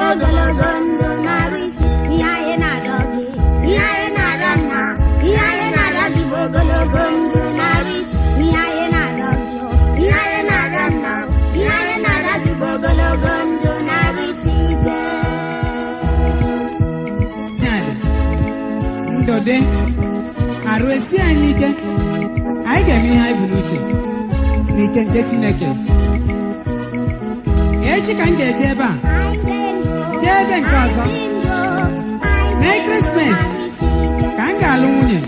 ogologo ndụ narị isi. Ihe anyị na-arịọ gị, ihe anyị na-arịọ nna, ihe anyị na-arịọ gị bụ ogologo ndụ narị isi. Ihe anyị na-arịọ gị, ihe anyị na-arịọ nna, ihe anyị na-arịọ gị bụ ogologo ndụ narị isi ike. ndụ dị arụ esi anyị ike, anyị ga-eme ihe anyị bụ n'uche n'ike nke Chineke. Echi ka m ga-eje ebe a jee ebe nke ọzọ n'ekeresimesi ka m ga-alụ nwunye,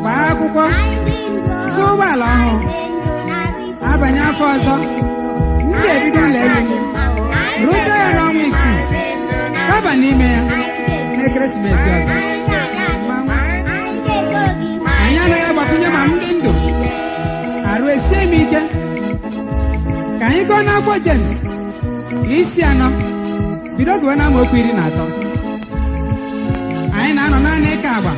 gbaa akwụkwọ, zụọ ụgbọala ọhụụ, abanye afọ ọzọ m ga-ebido ụlọ elu m, rụchaa ya n'ọnwa 6, kwaba n'ime ya n'ekeresimesi ọzọ. Anyị anaghị agbakwunye ma m dị ndụ arụ esie m ike. Ka anyị gụọ n'akwụkwọ James isi 4 bido gụọ n'amaokwu 13. Anyị na-anọ naanị ịka agba